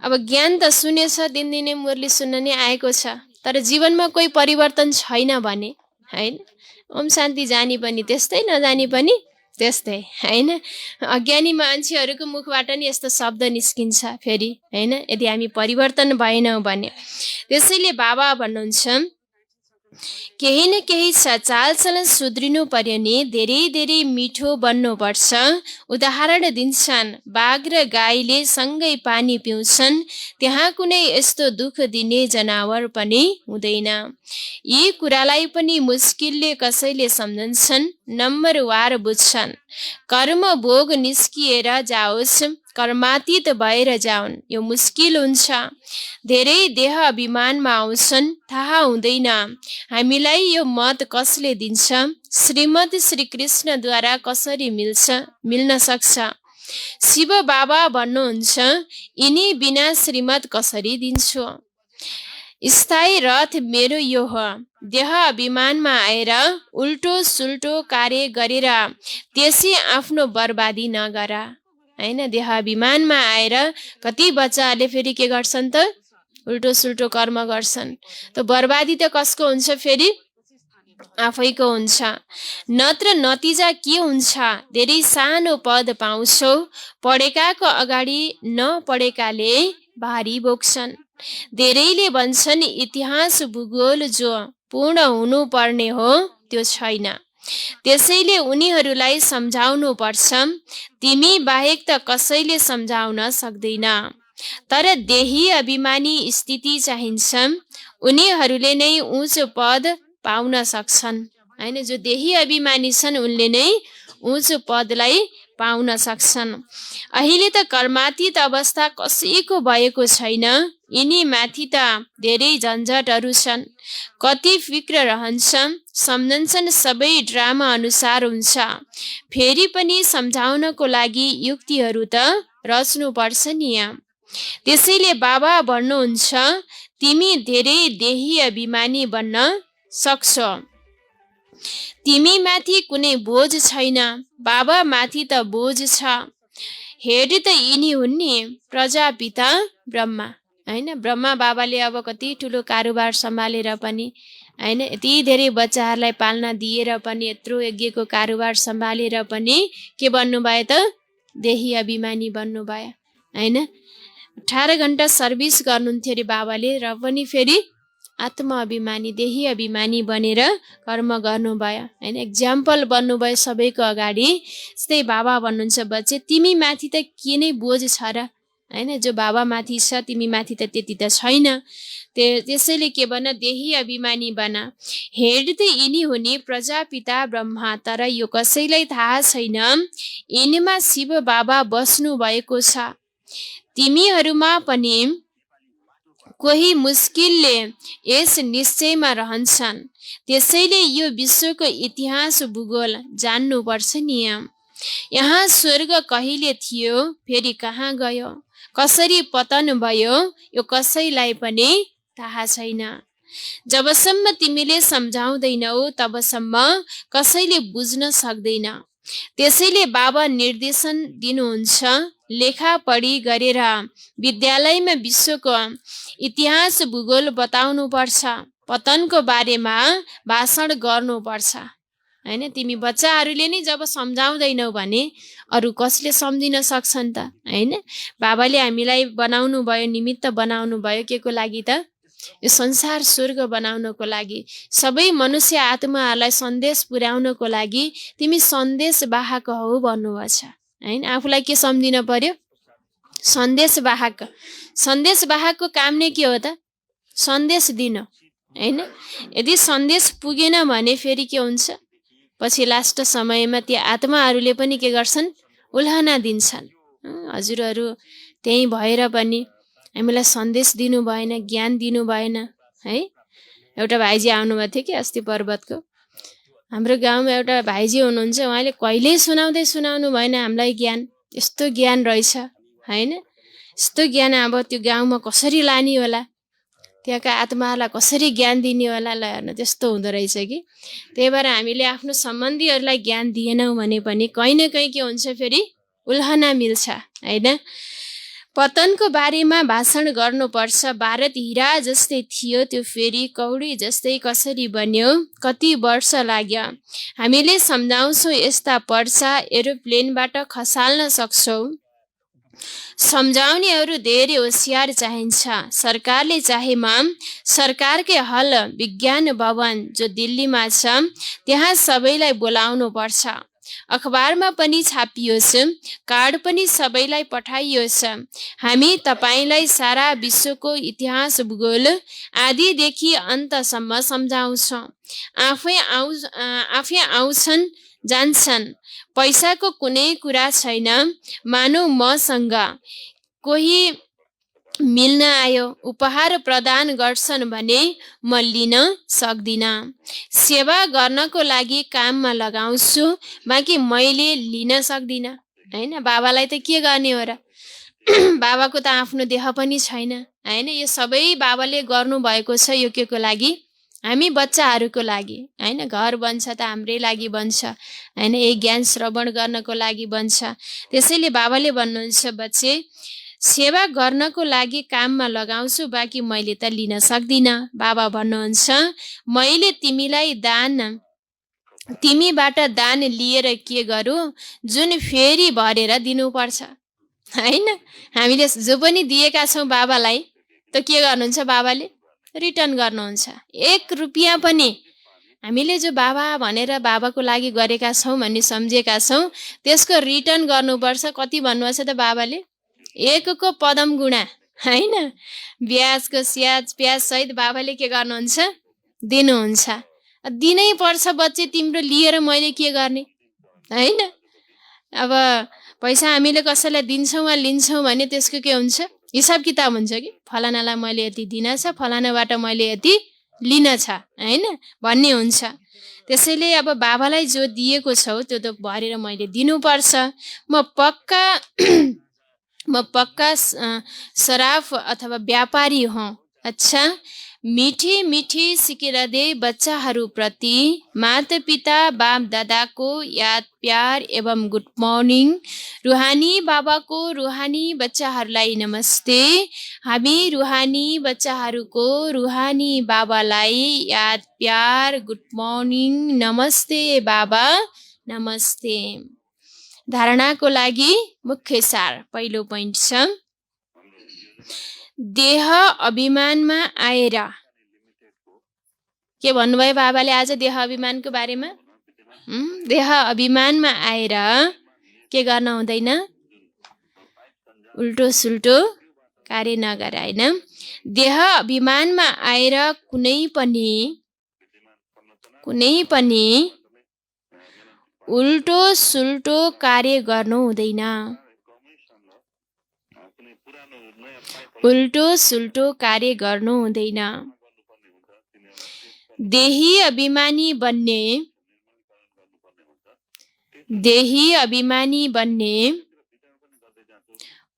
अब ज्ञान त सुनेछ, दिनदिनै मुरली सुन्न नै आएको छ, तर जीवनमा कोही परिवर्तन छैन भने हैन। ओम शान्ति जानी पनि त्यस्तै, नजानी पनि त्यस्तै हैन। अज्ञानी मान्छेहरूको मुखबाट नि यस्तो शब्द निस्किन्छ फेरि हैन, यदि हामी परिवर्तन भएनौँ भने। त्यसैले बाबा भन्नुहुन्छ केही न केही छ, चालचलन सुध्रिनु पर्यो नि, धेरै धेरै मिठो बन्नुपर्छ। उदाहरण दिन्छन्, बाघ र गाईले सँगै पानी पिउँछन्, त्यहाँ कुनै यस्तो दुःख दिने जनावर पनि हुँदैन। यी कुरालाई पनि मुस्किलले कसैले सम्झन्छन्, नम्बरवार बुझ्छन्। कर्म भोग निस्किएर जाओस्, कर्मातीत भएर जाउन्, यो मुस्किल हुन्छ। धेरै देह अभिमानमा आउँछन्, थाहा हुँदैन। हामीलाई यो मत कसले दिन्छ, श्रीमद् श्री कृष्णद्वारा कसरी मिल्न सक्छ। शिव बाबा भन्नुहुन्छ, यिनी बिना श्रीमद् कसरी दिन्छु। स्थायी रथ मेरो यो हो। देह अभिमानमा आएर उल्टो सुल्टो कार्य गरेर त्यसै आफ्नो बर्बादी नगर हैन। देह अभिमानमा आएर कति बच्चाहरूले फेरि के गर्छन् त, उल्टो सुल्टो कर्म गर्छन्। त बर्बादी त कसको हुन्छ फेरि, आफैको हुन्छ। नत्र नतिजा के हुन्छ, धेरै सानो पद पाउँछौ, पढेकाको अगाडि नपढेकाले भारी बोक्छन्। धेरैले भन्छन् इतिहास भूगोल जो पूर्ण हुनुपर्ने हो त्यो छैन। त्यसैले उनीहरूलाई सम्झाउनु पर्छ, तिमी बाहेक त कसैले सम्झाउन सक्दैन। तर देही अभिमानी स्थिति चाहिन्छ, उनीहरूले नै उच्च पद पाउन सक्छन् हैन। जो देही अभिमानी छन् उनले नै उच्च पदलाई पाउन सक्छन्। अहिले त कर्मातीत अवस्था कसैको भएको छैन, यिनी माथि त धेरै झन्झटहरू छन्। कति फिक्र रहन्छ, सम्झन्छन् सबै ड्रामा अनुसार हुन्छ। फेरि पनि सम्झाउनको लागि युक्तिहरू त रच्नुपर्छ नि। त्यसैले बाबा भन्नुहुन्छ, तिमी धेरै देही अभिमानी बन्न सक्छौ। तिमी माथि कुनै बोझ छैन, बाबा माथि त बोझ छ। हेड त यिनी हुन् नि, प्रजापिता ब्रह्मा हैन। ब्रह्मा बाबाले अब कति ठुलो कारोबार सम्हालेर पनि हैन, यति धेरै बच्चाहरूलाई पाल्न दिएर पनि, यत्रो यज्ञको कारोबार सम्हालेर पनि के बन्नुभयो त, देही अभिमानी बन्नुभयो हैन। 18 घण्टा सर्भिस गर्नुहुन्थ्यो अरे बाबाले, र पनि फेरि आत्मा अभिमानी, देही अभिमानी बनेर कर्म गर्नुभयो हैन। एक्जाम्पल बन्नुभयो सबैको अगाडि। यस्तै बाबा भन्नुहुन्छ, बच्चे तिमी माथि त के नै बोझ छ र हैन। जो बाबा माथि छ तिमी माथि त त्यति त छैन। त्यसैले के बन, देही अभिमानी बन। हेड त यिनी हुने प्रजापिता ब्रह्मा, तर यो कसैलाई थाहा छैन, यिनीमा शिव बाबा बस्नु भएको छ। तिमीहरूमा पनि कोही मुस्किलले यस निश्चयमा रहन्छन्। त्यसैले यो विश्वको इतिहास भूगोल जान्नुपर्छ नि। यहाँ स्वर्ग कहिले थियो, फेरि कहाँ गयो, कसरी पतन भयो, यो कसैलाई पनि थाहा छैन। जबसम्म तिमीले सम्झाउँदैनौ तबसम्म कसैले बुझ्न सक्दैन। त्यसैले बाबा निर्देशन दिनुहुन्छ, लेखा पढी गरेर विद्यालयमा विश्वको इतिहास भूगोल बताउनु पर्छ, पतनको बारेमा भाषण गर्नुपर्छ हैन। तिमी बच्चाहरूले नै जब सम्झाउँदैनौ भने अरू कसले सम्झिन सक्छन् त, हैन। बाबाले हामीलाई बनाउनु भयो, निमित्त बनाउनु भयो के को लागि त? यो संसार स्वर्ग बनाउनको लागि, सबै मनुष्य आत्माहरूलाई सन्देश पुर्याउनको लागि तिमी सन्देश वाहक हौ भन्नुभएको छ, हैन। आफूलाई के सम्झिन पर्यो? सन्देश वाहक। सन्देश वाहकको काम नै के हो त? सन्देश दिन, हैन। यदि सन्देश पुगेन भने फेरि के हुन्छ? पछि लास्ट समयमा ती आत्माहरूले पनि के गर्छन्? उल्हाना दिन्छन्। हजुरहरू त्यही भएर पनि हामीलाई सन्देश दिनु भएन, ज्ञान दिनु भएन, है। एउटा भाइजी आउनुभएको थियो कि अस्ति पर्वतको। हाम्रो गाउँमा एउटा भाइजी हुनुहुन्छ, उहाँले कहिल्यै सुनाउनु भएन हामीलाई ज्ञान। यस्तो ज्ञान रहेछ, हैन। यस्तो ज्ञान अब त्यो गाउँमा कसरी लाने होला, त्यहाँका आत्माहरूलाई कसरी ज्ञान दिने होला, ल हेर्नु त्यस्तो हुँदो रहेछ कि। त्यही भएर हामीले आफ्नो सम्बन्धीहरूलाई ज्ञान दिएनौँ भने पनि कहीँ न कहीँ के हुन्छ? फेरि उल्हना मिल्छ, हैन। पतनको बारेमा भाषण गर्नुपर्छ। भारत हिरा जस्तै थियो, त्यो फेरि कौडी जस्तै कसरी बन्यो, कति वर्ष लाग्यो। हामीले सम्झाउँछौँ यस्ता पर्चा एरोप्लेनबाट खसाल्न सक्छौँ। सम्झाउनेहरू धेरै होसियार चाहिन्छ। सरकारले चाहेमा सरकारकै हल विज्ञान भवन जो दिल्लीमा छ त्यहाँ सबैलाई बोलाउनु पर्छ। अखबारमा पनि छापियोस्, कार्ड पनि सबैलाई पठाइयोस्। हामी तपाईँलाई सारा विश्वको इतिहास भूगोल आदिदेखि अन्तसम्म सम्झाउँछौँ। आफै आउँछन् जान्छन्, पैसाको कुनै कुरा छैन। मानौ मसँग कोही मिल्न आयो, उपहार प्रदान गर्छन् भने म लिन सक्दिनँ। सेवा गर्नको लागि काममा लगाउँछु, बाँकी मैले लिन सक्दिनँ, हैन। बाबालाई त के गर्ने हो र? बाबाको त आफ्नो देह पनि छैन, हैन। यो सबै बाबाले गर्नुभएको छ। यो के को लागि? हामी बच्चाहरूको लागि, हैन। घर बन्छ त हाम्रै लागि बन्छ, हैन। यही ज्ञान श्रवण गर्नको लागि बन्छ। त्यसैले बाबाले भन्नुहुन्छ, बच्चे सेवा गर्नको लागि काममा लगाउँछु, बाँकी मैले त लिन सक्दिनँ। बाबा भन्नुहुन्छ, मैले तिमीबाट दान लिएर के गरौँ? जुन फेरि भरेर दिनुपर्छ, हैन। हामीले जो पनि दिएका छौँ बाबालाई त के गर्नुहुन्छ? बाबाले रिटर्न गर्नुहुन्छ। 1 रुपियाँ पनि हामीले जो बाबा भनेर बाबाको लागि गरेका छौँ भन्ने सम्झेका छौँ, त्यसको रिटर्न गर्नुपर्छ। कति भन्नुभएको छ त बाबाले? 1 को पदम गुणा, हैन। ब्याजको स्याज प्याज सहित बाबाले के गर्नुहुन्छ? दिनुहुन्छ। दिनै पर्छ बच्चे, तिम्रो लिएर मैले के गर्ने, हैन। अब पैसा हामीले कसैलाई दिन्छौँ वा लिन्छौँ भने त्यसको के हुन्छ? हिसाब किताब हुन्छ कि फलानालाई मैले यति दिन छ, फलानाबाट मैले यति लिन छ, हैन भन्ने हुन्छ। त्यसैले अब बाबालाई जो दिएको छौ त्यो त भरेर मैले दिनुपर्छ। म पक्का सराफ अथवा व्यापारी हूँ। अच्छा, मीठी मीठी सिकेर दे बच्चाहरूप्रति माता पिता बाप दादाको याद प्यार एवं गुड मर्निङ। रुहानी बाबाको रुहानी बच्चाहरूलाई नमस्ते। हामी रुहानी बच्चाहरूको रुहानी बाबालाई याद प्यार गुड मर्निङ नमस्ते बाबा नमस्ते। धारणाको लागि मुख्य सार पहिलो पोइन्ट छ, देह अभिमानमा आएर। के भन्नुभयो बाबाले आज देह अभिमानको बारेमा? देह अभिमानमा आएर के गर्न हुँदैन? उल्टो सुल्टो कार्य नगर, हैन। देह अभिमानमा आएर कुनै पनि उल्टो सुल्टो कार्य गर्नु हुँदैन। उल्टो सुल्टो कार्य गर्नु हुँदैन। देही अभिमानी बन्ने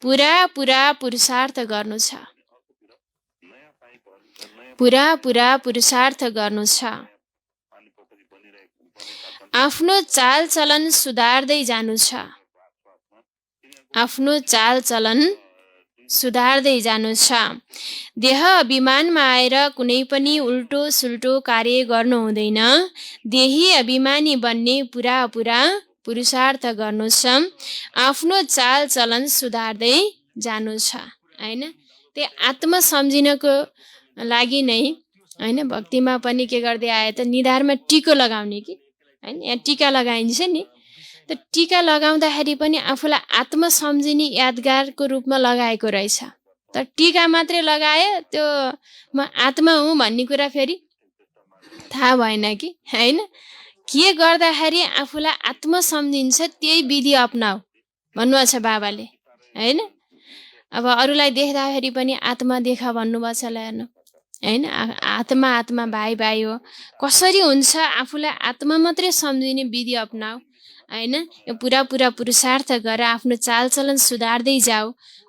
पुरा पुरुषार्थ गर्नु छ। पुरा पुरुषार्थ गर्नु छ। आफ्नो चालचलन सुधार्दै जानु छ। आफ्नो चालचलन सुधार्दै जानु छ। देह अभिमानमा आएर कुनै पनि उल्टो सुल्टो कार्य गर्नु हुँदैन। देही अभिमानी बन्ने पुरा पुरुषार्थ गर्नु छ। आफ्नो चालचलन सुधार्दै जानु छ हैन। त्यो आत्मा सम्झिनको लागि नै हैन भक्तिमा पनि के गर्दै आए त निधारमा टिको लगाउने कि हैन। यहाँ टीका लगाइन्छ नि, त टीका लगाउँदाखेरि पनि आफूलाई आत्मा सम्झिने यादगारको रूपमा लगाएको रहेछ। त टीका मात्रै लगाए त्यो म आत्मा हुँ भन्ने कुरा फेरि थाहा भएन कि हैन। के गर्दाखेरि आफूलाई आत्मा सम्झिन्छ त्यही विधि अपनाऊ भन्नुभएको छ बाबाले हैन। अब अरूलाई देख्दाखेरि पनि आत्मा देखा भन्नुभएको छ ल हेर्नु हैन। आत्मा आत्मा भाइ भाइ हो। कसरी हुन्छ आफूलाई आत्मा मात्रै सम्झिने विधि अपनाऊ हैन। यो पुरा पुरुषार्थ गरेर आफ्नो चालचलन सुधार्दै जाऊ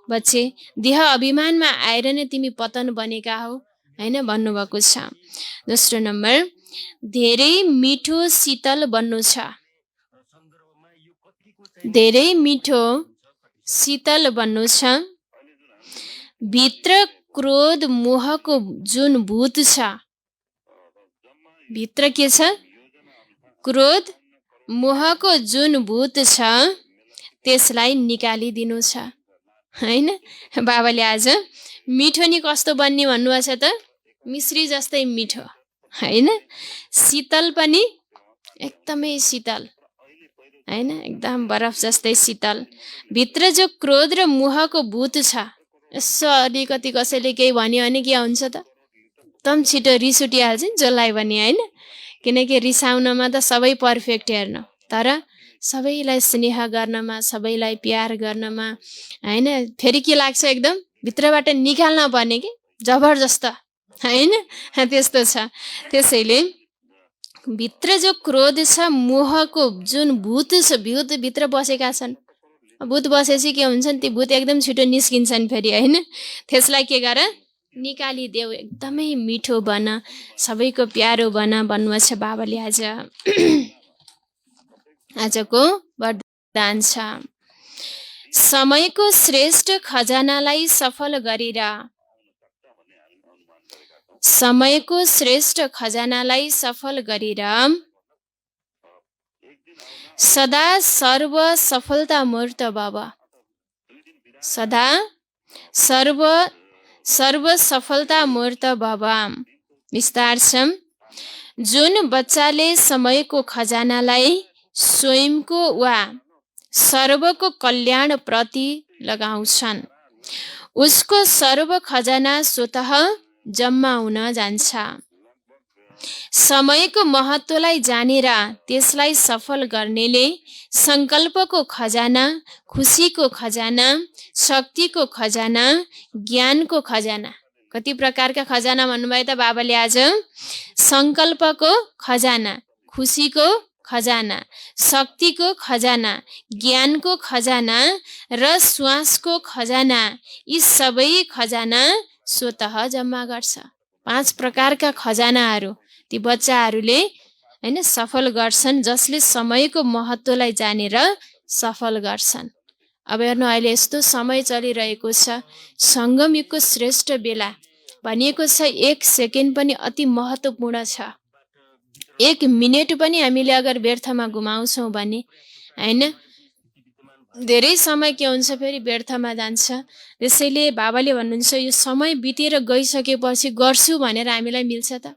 बच्चे। देह अभिमानमा आएर नै तिमी पतन बनेका हौ हैन भन्नुभएको छ। दोस्रो नम्बर धेरै मिठो शीतल बन्नु छ। धेरै मिठो शीतल बन्नु छ। भित्र क्रोध मोहको जुन भूत छ, भित्र के छ क्रोध मोहको जुन भूत छ त्यसलाई निकालिदिनु छ हैन। बाबाले आज मिठो नि कस्तो बन्ने भन्नुभएको छ त, मिश्री जस्तै मिठो हैन। शीतल पनि एकदमै शीतल हैन, एकदम बरफ जस्तै शीतल। भित्र जो क्रोध र मोहको भूत छ, यसो अलिकति कसैले केही भन्यो भने के हुन्छ त एकदम छिटो रिस उठिहाल्छ नि जसलाई पनि हैन। किनकि रिसाउनमा त सबै पर्फेक्ट हेर्न, तर सबैलाई स्नेह गर्नमा, सबैलाई प्यार गर्नमा हैन फेरि के लाग्छ एकदम भित्रबाट निकाल्न पर्ने कि जबरजस्त हैन, त्यस्तो छ। त्यसैले भित्र जो क्रोध छ मोहको जुन भूत छ, भूत भित्र बसेका छन्। भूत बसेपछि के हुन्छन् ती भूत एकदम छिटो निस्किन्छन् फेरि हैन। त्यसलाई के गर निकालिदेऊ, एकदमै मिठो बन, सबैको प्यारो बन भन्नुभएको छ बाबाले आज। आजको वरदान छ समयको श्रेष्ठ खजानालाई सफल गरेर, समयको श्रेष्ठ खजानालाई सफल गरेर सदा सर्व सफलता मूर्त भव। सदा सर्व सफलता मूर्त भव। विस्तार छ। जुन बच्चाले समयको खजानालाई स्वयंको वा सर्वको कल्याण प्रति लगाउँछन् उसको सर्व खजाना स्वतः जम्मा हुन जान्छ। समयको महत्त्वलाई जानेर त्यसलाई सफल गर्नेले संकल्पको खजाना, खुसीको खजाना, शक्तिको खजाना, ज्ञानको खजाना, कति प्रकारका खजाना भन्नुभयो त बाबाले आज। संकल्पको खजाना, खुसीको खजाना, शक्तिको खजाना, ज्ञानको खजाना र श्वासको खजाना, यी सबै खजाना स्वतः जम्मा गर्छ। 5 प्रकारका खजानाहरू ती बच्चाहरूले हैन सफल गर्छन्, जसले समयको महत्त्वलाई जानेर सफल गर्छन्। अब हेर्नु अहिले यस्तो समय चलिरहेको छ, सङ्गम युगको श्रेष्ठ बेला भनिएको छ। 1 सेकेन्ड पनि अति महत्त्वपूर्ण छ। 1 मिनेट पनि हामीले अगर व्यर्थमा गुमाउँछौँ भने हैन धेरै समय के हुन्छ फेरि व्यर्थमा जान्छ। त्यसैले बाबाले भन्नुहुन्छ यो समय बितेर गइसकेपछि गर्छु भनेर हामीलाई मिल्छ त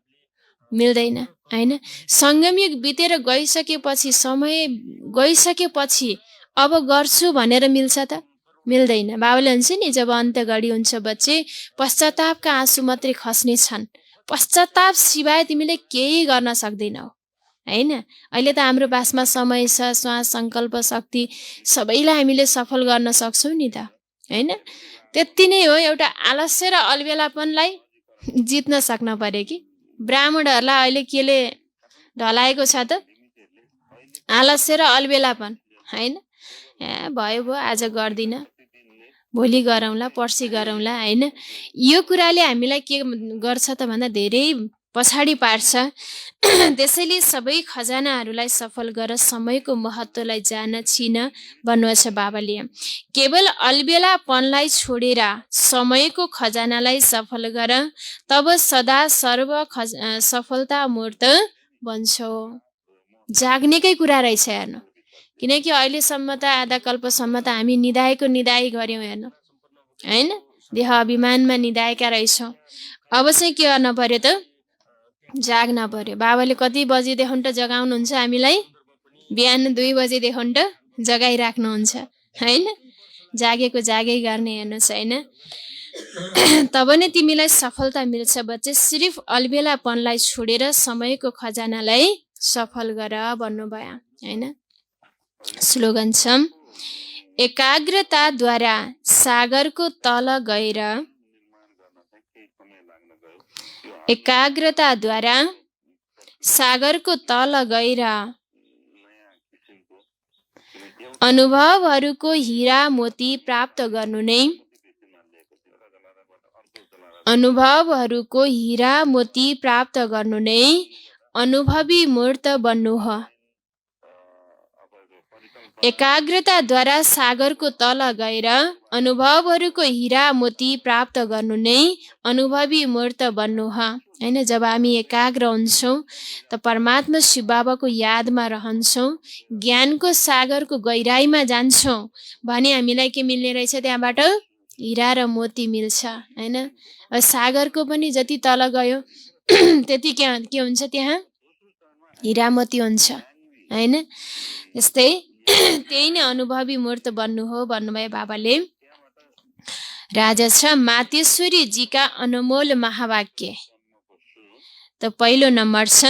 मिल्दैन हैन। सङ्गमयुग बितेर गइसकेपछि, समय गइसकेपछि अब गर्छु भनेर मिल्छ त मिल्दैन। बाबाले भन्छ नि जब अन्त्य घडी हुन्छ बच्चे पश्चातापका आँसु मात्रै खस्ने छन्, पश्चाताप सिवाय तिमीले केही गर्न सक्दैनौ हैन। अहिले त हाम्रो पासमा समय छ, श्वास, सङ्कल्प, शक्ति सबैलाई हामीले सफल गर्न सक्छौँ नि त हैन। त्यति नै हो, एउटा आलस्य र अलबेलापनलाई जित्न सक्न पर्यो कि। ब्राह्मणहरूलाई अहिले केले ढलाएको छ त आलस्य र अलबेलापन हैन। भयो आज गर्दिन, भोलि गरौँला, पर्सि गरौँला हैन। यो कुराले हामीलाई के गर्छ त भन्दा धेरै पछाडि पार्छ। त्यसैले सबै खजानाहरूलाई सफल गर, समयको महत्त्वलाई जान चिन भन्नुहुन्छ बाबाले। केवल अलबेलापनलाई छोडेर समयको खजानालाई सफल गर, तब सदा सर्व सफलता मूर्त बन्छौ। जाग्नेकै कुरा रहेछ हेर्नु, किनकि अहिलेसम्म त आधा कल्पसम्म त हामी निदाई गऱ्यौँ हेर्नु, होइन? देह अभिमानमा निदाएका रहेछौँ। अब चाहिँ के गर्न पर्यो त? जाग्न पर्यो। बाबाले कति बजेदेखि त जगाउनुहुन्छ हामीलाई? बिहान 2 बजेदेखि त जगाइराख्नुहुन्छ, होइन? जागेको जागै गर्ने हेर्नुहोस्, होइन? तब नै तिमीलाई सफलता मिल्छ बच्चे। सिर्फ अलबेलापनलाई छोडेर समयको खजानालाई सफल गर भन्नुभयो, होइन? स्लोगन छ, एकाग्रताद्वारा सागरको तल गएर, एकाग्रताद्वारा सागरको तल गएर अनुभवहरूको हीरा मोती प्राप्त गर्नु नै, अनुभवहरूको हीरा मोती प्राप्त गर्नु नै अनुभवी मूर्त बन्नु हो। एकाग्रताद्वारा सागरको तल गएर अनुभवहरूको हीरा मोती प्राप्त गर्नु नै अनुभवी मूर्त बन्नु हो, होइन? जब हामी एकाग्र हुन्छौँ त परमात्मा शिव बाबाको यादमा रहन्छौँ, ज्ञानको सागरको गहिराइमा जान्छौँ भने हामीलाई के मिल्ने रहेछ? त्यहाँबाट हीरा र मोती मिल्छ, होइन? सागरको पनि जति तल गयो त्यति के हुन्छ? त्यहाँ हीरा मोती हुन्छ, होइन? त्यस्तै त्यही नै अनुभवी मूर्त बन्नु हो भन्नुभयो बाबाले। राजा छ मातेश्वरीजीका अनमोल महावाक्य। त पहिलो नम्बर छ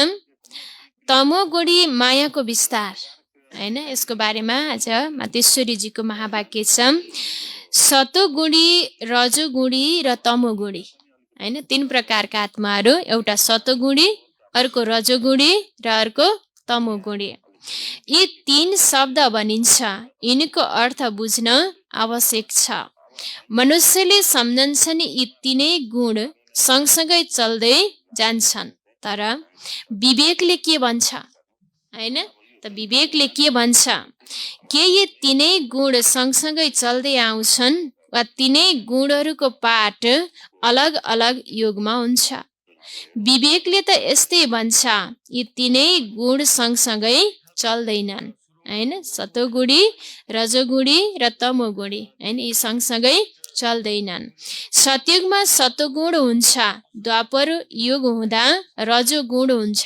तमोगुणी मायाको विस्तार, होइन? यसको बारेमा आज मातेश्वरीजीको महावाक्य छ, सतोगुणी, रजोगुणी र तमोगुणी, होइन? 3 प्रकारका आत्माहरू, एउटा सतोगुणी, अर्को रजोगुणी र अर्को तमोगुणी। यी 3 शब्द भनिन्छ, यिनको अर्थ बुझ्न आवश्यक छ। मनुष्यले सम्झन्छन् यी 3 गुण सँगसँगै चल्दै जान्छन्, तर विवेकले के भन्छ, होइन? त विवेकले के भन्छ? के यी 3 गुण सँगसँगै चल्दै आउँछन् वा 3 गुणहरूको पाठ अलग अलग योगमा हुन्छ? विवेकले त यस्तै भन्छ, यी 3 गुण सँगसँगै चल्दैनन्, होइन? सतोगुणी, रजोगुणी र तमोगुणी, होइन? यी सँगसँगै चल्दैनन्। सतयुगमा सतोगुण हुन्छ, द्वापर युग हुँदा रजोगुण हुन्छ।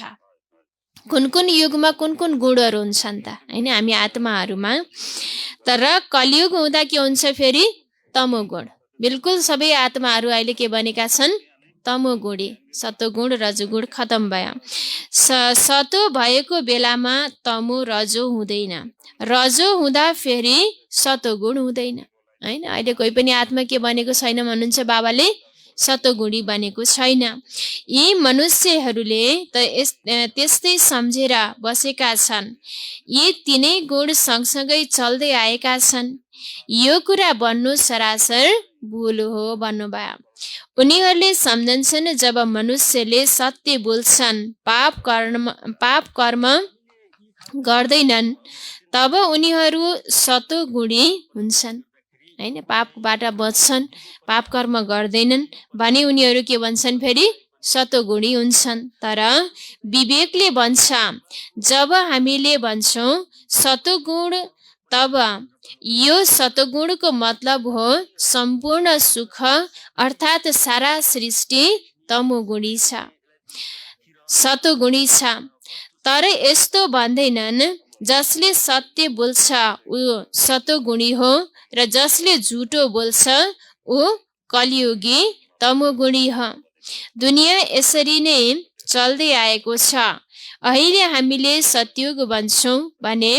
कुन कुन युगमा कुन कुन गुणहरू हुन्छन् त, होइन? हामी आत्माहरूमा। तर कलियुग हुँदा के हुन्छ फेरि? तमोगुण। बिल्कुल सबै आत्माहरू अहिले के बनेका छन्? तमोगुणी। सतोगुण रजोगुण खतम भयो। सतो भएको बेलामा तमो रजो हुँदैन, रजो हुँदा फेरि सतोगुण हुँदैन, होइन? अहिले कोही पनि आत्मा के बनेको छैन भन्नुहुन्छ बाबाले? सतोगुणी बनेको छैन। यी मनुष्यहरूले त त्यस्तै सम्झेर बसेका छन्, यी 3 गुण सँगसँगै चल्दै आएका छन्। यो कुरा भन्नु सरासर भुल हो भन्नुभयो। उनीहरूले सम्झन्छन् जब मनुष्यले सत्य बोल्छन्, पाप कर्म गर्दैनन्, तब उनीहरू सतोगुणी हुन्छन्, होइन? पापबाट बच्छन्, पाप कर्म गर्दैनन् भने उनीहरू के भन्छन् फेरि? सतोगुणी हुन्छन्। तर विवेकले भन्छ, जब हामीले भन्छौँ सतोगुण, तब यो सतोगुणको मतलब हो सम्पूर्ण सुख, अर्थात् सारा सृष्टि तमोगुणी छ, सतोगुणी छ। तर यस्तो भन्दैनन्, जसले सत्य बोल्छ ऊ सतोगुणी हो र जसले झुटो बोल्छ ऊ कलियुगी तमोगुणी हो। दुनियाँ यसरी नै चल्दै आएको छ। अहिले हामीले सतयुग भन्छौँ भने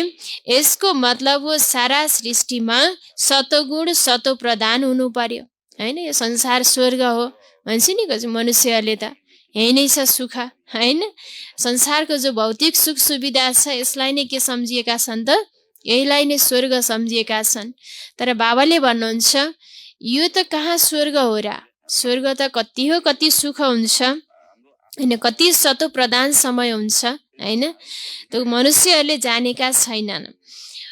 यसको मतलब हो सारा सृष्टिमा सतोगुण सतो प्रधान हुनु पर्यो, होइन? यो संसार स्वर्ग हो भन्छ नि मनुष्यहरूले, त यही नै छ सुख, होइन? संसारको जो भौतिक सुख सुविधा छ यसलाई नै के सम्झिएका छन् त? यहीलाई नै स्वर्ग सम्झिएका छन्। तर बाबाले भन्नुहुन्छ यो त कहाँ स्वर्ग हो र? स्वर्ग त कति हो, कति सुख हुन्छ। हैन। कति सतो प्रधान समय हुन्छ हैन, त्यो मनुष्यहरूले जानेका छैनन्।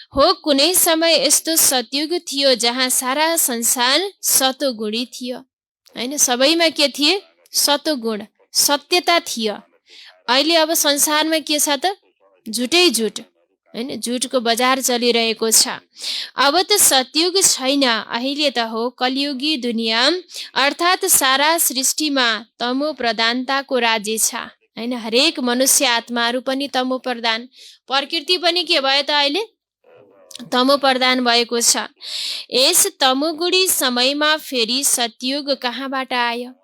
हो, कुनै समय यस्तो सतयुग थियो जहाँ सारा संसार सतोगुणी थियो हैन। सबैमा के थिए? सतोगुण, सत्यता थियो। अहिले अब संसारमा के छ त? झुटै झुट हैन, झुटको बजार चलिरहेको छ। अब त सतयुग छैन, अहिले त हो कलियुगी दुनियाँ, अर्थात् सारा सृष्टिमा तमो प्रधानताको राज्य छ हैन। हरेक मनुष्य आत्माहरू पनि तमो प्रधान, प्रकृति पनि के भयो त अहिले? तमो प्रधान भएको छ। यस तमोगुणी समयमा फेरि सतयुग कहाँबाट आयो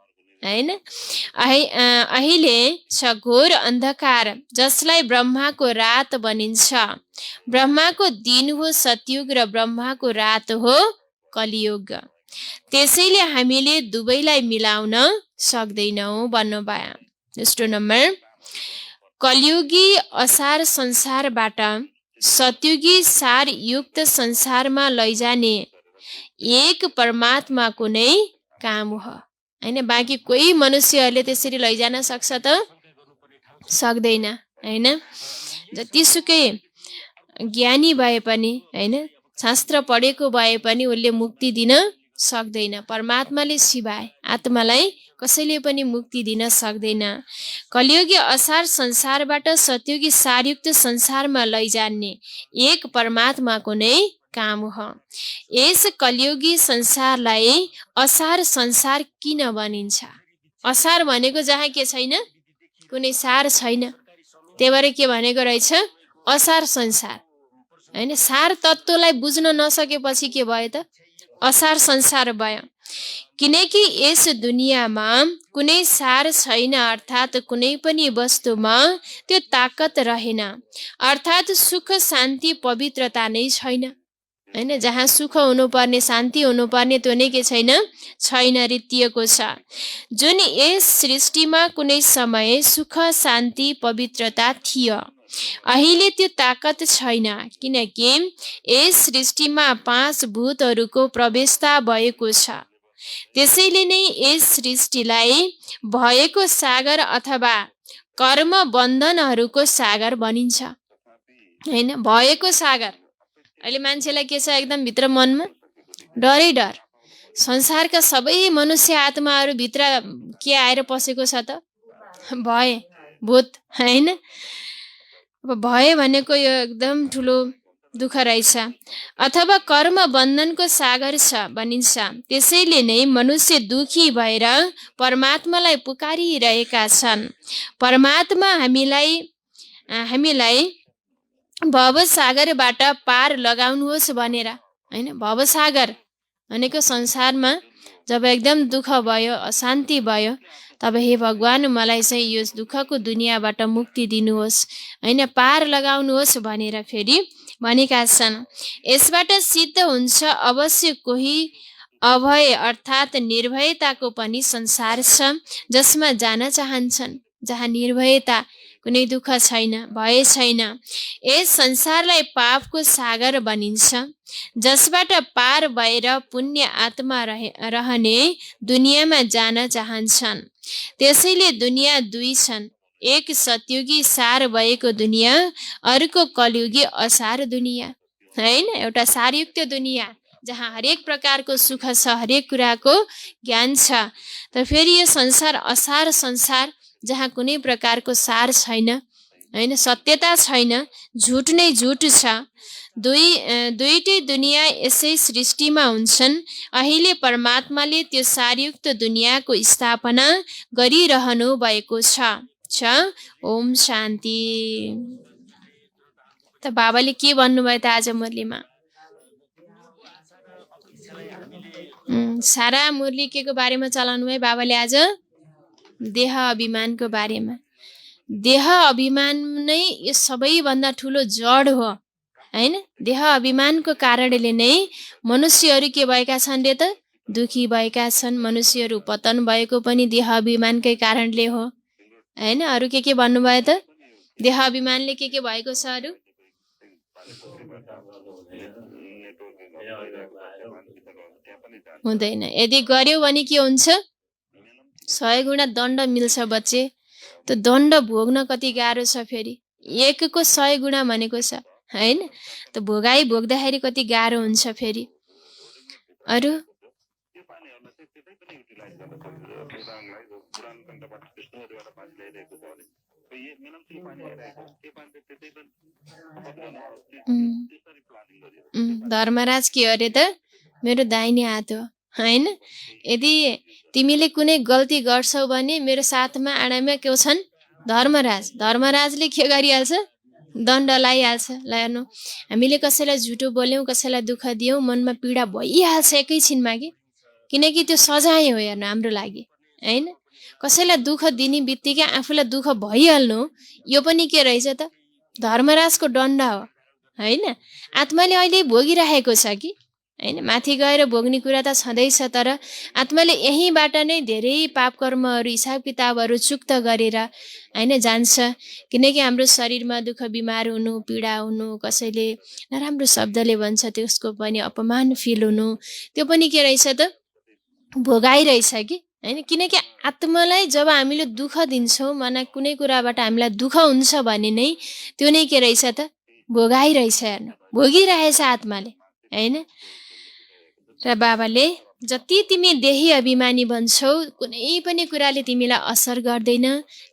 हैन? अहिले छ घोर अन्धकार, जसलाई ब्रह्माको रात भनिन्छ। ब्रह्माको दिन हो सतयुग र ब्रह्माको रात हो कलियुग। त्यसैले हामीले दुवैलाई मिलाउन सक्दैनौँ भन्नुभयो। दोस्रो नम्बर, कलियुगी असार संसारबाट सतयुगी सारयुक्त संसारमा लैजाने एक परमात्माको नै काम हो हैन। बाँकी कोही मनुष्यहरूले त्यसरी लैजान सक्छ त? सक्दैन हैन। जतिसुकै ज्ञानी भए पनि हैन, शास्त्र पढेको भए पनि उसले मुक्ति दिन सक्दैन। परमात्माले सिवाय आत्मालाई कसैले पनि मुक्ति दिन सक्दैन। कलियुगी असार संसारबाट सतयुगी सारयुक्त संसारमा लैजाने एक परमात्माको नै काम हो। यस कलियुगी संसारलाई असार संसार किन भनिन्छ? असार भनेको जहाँ के छैन, कुनै सार छैन, त्यही भएर के भनेको रहेछ? असार संसार हैन। सार तत्त्वलाई बुझ्न नसकेपछि के भयो त? असार संसार भयो। किनकि यस दुनियाँमा कुनै सार छैन, अर्थात् कुनै पनि वस्तुमा त्यो ताकत रहेन, अर्थात् सुख शान्ति पवित्रता नै छैन हैन। जहाँ सुख हुनुपर्ने, शान्ति हुनुपर्ने, त्यो नै के छैन? छैन, रित्तिएको छ। जुन यस सृष्टिमा कुनै समय सुख शान्ति पवित्रता थियो, अहिले त्यो ताकत छैन, किनकि यस सृष्टिमा 5 भूतहरूको प्रवेशता भएको छ। त्यसैले नै यस सृष्टिलाई भएको सागर अथवा कर्म बन्धनहरूको सागर भनिन्छ हैन। भएको सागर। अहिले मान्छेलाई के छ? एकदम भित्र मनमा डरै डर। संसारका सबै मनुष्य आत्माहरू भित्र के आएर पसेको छ त? भय, भूत हैन। अब भय भनेको यो एकदम ठुलो दुःख रहेछ। अथवा कर्म बन्धनको सागर छ भनिन्छ। त्यसैले नै मनुष्य दुखी भएर परमात्मालाई पुकारिरहेका छन्। परमात्मा हामीलाई भवसागरबाट पार लगाउनुहोस् भनेर हैन। भवसागर भनेको संसारमा जब एकदम दुःख भयो, अशान्ति भयो, तब हे भगवान मलाई चाहिँ यो दुःखको दुनियाँबाट मुक्ति दिनुहोस् हैन, पार लगाउनुहोस् भनेर फेरि भनेका छन्। यसबाट सिद्ध हुन्छ अवश्य कोही अभय अर्थात् निर्भयताको पनि संसार छ, जसमा जान चाहन्छन्, जहाँ निर्भयता, कुनै दुःख छैन, भय छैन। यस संसारलाई पापको सागर भनिन्छ, जसबाट पार भएर पुण्य आत्मा रहने दुनियाँमा जान चाहन्छन्। त्यसैले दुनियाँ दुई छन्, एक सतयुगी सार भएको दुनियाँ, अर्को कलियुगी असार दुनियाँ हैन। एउटा सारयुक्त दुनियाँ जहाँ हरेक प्रकारको सुख छ, हरेक कुराको ज्ञान छ। त फेरि यो संसार असार संसार, जहाँ कुनै प्रकारको सार छैन हैन, सत्यता छैन, झुट नै झुट छ। दुईटै दुनियाँ यसै सृष्टिमा हुन्छन्। अहिले परमात्माले त्यो सारयुक्त दुनियाँको स्थापना गरिरहनु भएको छ। ओम शान्ति। त बाबाले के भन्नुभयो त आज मुरलीमा? सारा मुरली के को बारेमा चलाउनु भयो बाबाले आज? देह अभिमानको बारेमा। देह अभिमान नै यो सबैभन्दा ठुलो जड हो हैन। देह अभिमानको कारणले नै मनुष्यहरू के भएका छन् रे त? दुखी भएका छन्। मनुष्यहरू पतन भएको पनि देह अभिमानकै कारणले हो हैन। अरू के भन्नुभयो त? देह अभिमानले के भएको छ अरू? हुँदैन। यदि गर्यो भने के हुन्छ? 100 गुणा दण्ड मिल्छ बच्चे त्यो दण्ड भोग्न कति गाह्रो छ फेरि, 1को 100 गुणा भनेको छ हैन। त भोगाई भोग्दाखेरि कति गाह्रो हुन्छ फेरि। अरू धर्मराज के अरे त मेरो दाहिने हात हो हैन। यदि तिमीले कुनै गल्ती गर्छौ भने मेरो साथमा आडामा के छन् धर्मराज। धर्मराजले के गरिहाल्छ, दण्ड लगाइहाल्छ। ल हेर्नु, हामीले कसैलाई झुटो बोल्यौँ, कसैलाई दुःख दियौँ, मनमा पीडा भइहाल्छ एकैछिनमा कि, किनकि त्यो सजाय हो हेर्नु हाम्रो लागि हैन। कसैलाई दुःख दिने बित्तिकै आफूलाई दुःख भइहाल्नु, यो पनि के रहेछ त, धर्मराजको दण्ड हो हैन। आत्माले अहिले भोगिरहेको छ कि हैन, माथि गएर भोग्ने कुरा त छँदैछ, तर आत्माले यहीँबाट नै धेरै पाप कर्महरू हिसाब किताबहरू चुक्त गरेर हैन जान्छ। किनकि हाम्रो शरीरमा दुःख बिमार हुनु, पीडा हुनु, कसैले नराम्रो शब्दले भन्छ त्यसको पनि अपमान फिल हुनु, त्यो पनि के रहेछ त, भोगाइरहेछ कि हैन। किनकि आत्मालाई जब हामीले दुःख दिन्छौँ, मना कुनै कुराबाट हामीलाई दुःख हुन्छ भने नै त्यो नै के रहेछ त, भोगाइरहेछ हेर्नु, भोगिरहेछ आत्माले हैन। र बाबाले जति तिमी देही अभिमानी बन्छौ कुनै पनि कुराले तिमीलाई असर गर्दैन।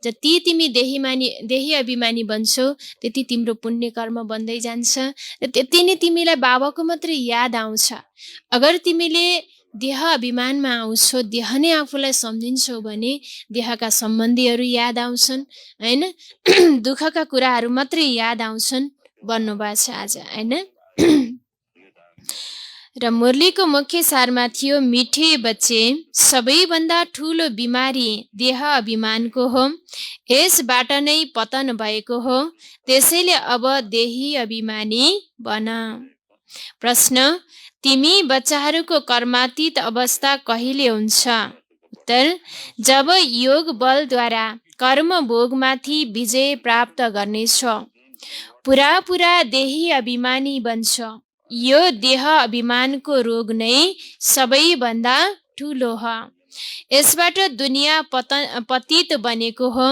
जति तिमी देही अभिमानी बन्छौ त्यति तिम्रो पुण्य कर्म बन्दै जान्छ र त्यति नै तिमीलाई बाबाको मात्रै याद आउँछ। अगर तिमीले देह अभिमानमा आउँछौ, देह नै आफूलाई सम्झिन्छौ भने देहका सम्बन्धीहरू याद आउँछन् हैन, दुःखका कुराहरू मात्रै याद आउँछन् भन्नुभएको छ आज हैन। र मुरलीको मुख्य सारमा थियो, मिठे बच्चे, सबैभन्दा ठुलो बिमारी देह अभिमानको हो, यसबाट नै पतन भएको हो, त्यसैले अब देही अभिमानी बन। प्रश्न, तिमी बच्चाहरूको कर्मातीत अवस्था कहिले हुन्छ? उत्तर, जब योग बलद्वारा कर्म भोगमाथि विजय प्राप्त गर्नेछौ, पुरा देही अभिमानी बन्छ। यो देह अभिमानको रोग नै सबैभन्दा ठुलो हो, यसबाट दुनियाँ पतित बनेको हो।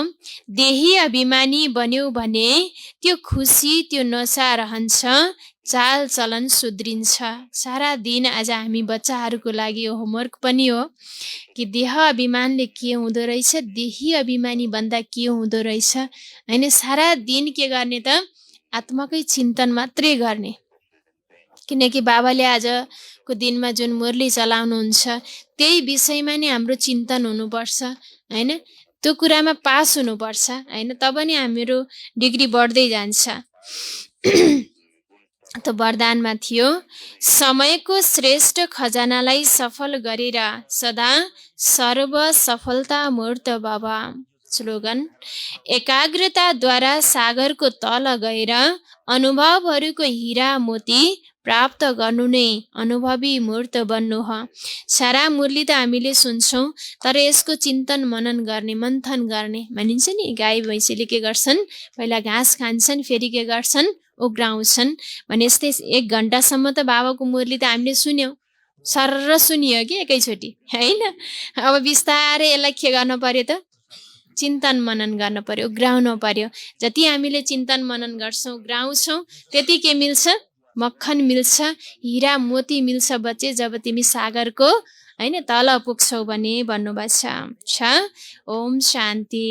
देही अभिमानी बन्यौ भने त्यो खुसी, त्यो नशा रहन्छ, चाल चलन सुध्रिन्छ। सारा दिन आज हामी बच्चाहरूको लागि यो होमवर्क पनि हो कि देह अभिमानले के हुँदो रहेछ, देही अभिमानी भन्दा के हुँदो रहेछ हैन। सारा दिन के गर्ने त, आत्माकै चिन्तन मात्रै गर्ने। किनकि बाबाले आजको दिनमा जुन मुरली चलाउनुहुन्छ त्यही विषयमा नै हाम्रो चिन्तन हुनुपर्छ हैन। त्यो कुरामा पास हुनुपर्छ हैन, तब नि हाम्रो डिग्री बढ्दै जान्छ। त वरदानमा थियो, समयको श्रेष्ठ खजानालाई सफल गरेर सदा सर्व सफलता मूर्त बाबा। स्लोगन, एकाग्रताद्वारा सागरको तल गएर अनुभवहरूको हिरा मोती प्राप्त गर्नु नै अनुभवी मूर्त बन्नु हो। सारा मुरली त हामीले सुन्छौँ, तर यसको चिन्तन मनन गर्ने, मन्थन गर्ने भनिन्छ नि। गाई भैँसीले के गर्छन्, पहिला घाँस खान्छन्, फेरि के गर्छन्, उग्राउँछन् भने यस्तै 1 घन्टासम्म त बाबाको मुरली त हामीले सुन्यौँ, सर्र सुनियो कि एकैचोटि हैन। अब बिस्तारै यसलाई के गर्न पर्यो त, चिन्तन मनन गर्न पर्यो, उग्राउनु पर्यो। जति हामीले चिन्तन मनन गर्छौँ, उग्राउँछौँ, त्यति के मिल्छ, मक्खन मिल्छ, हिरा मोती मिल्छ बच्चे, जब तिमी सागरको हैन तल पुग्छौ भने भन्नुभएको छ। ओम शान्ति।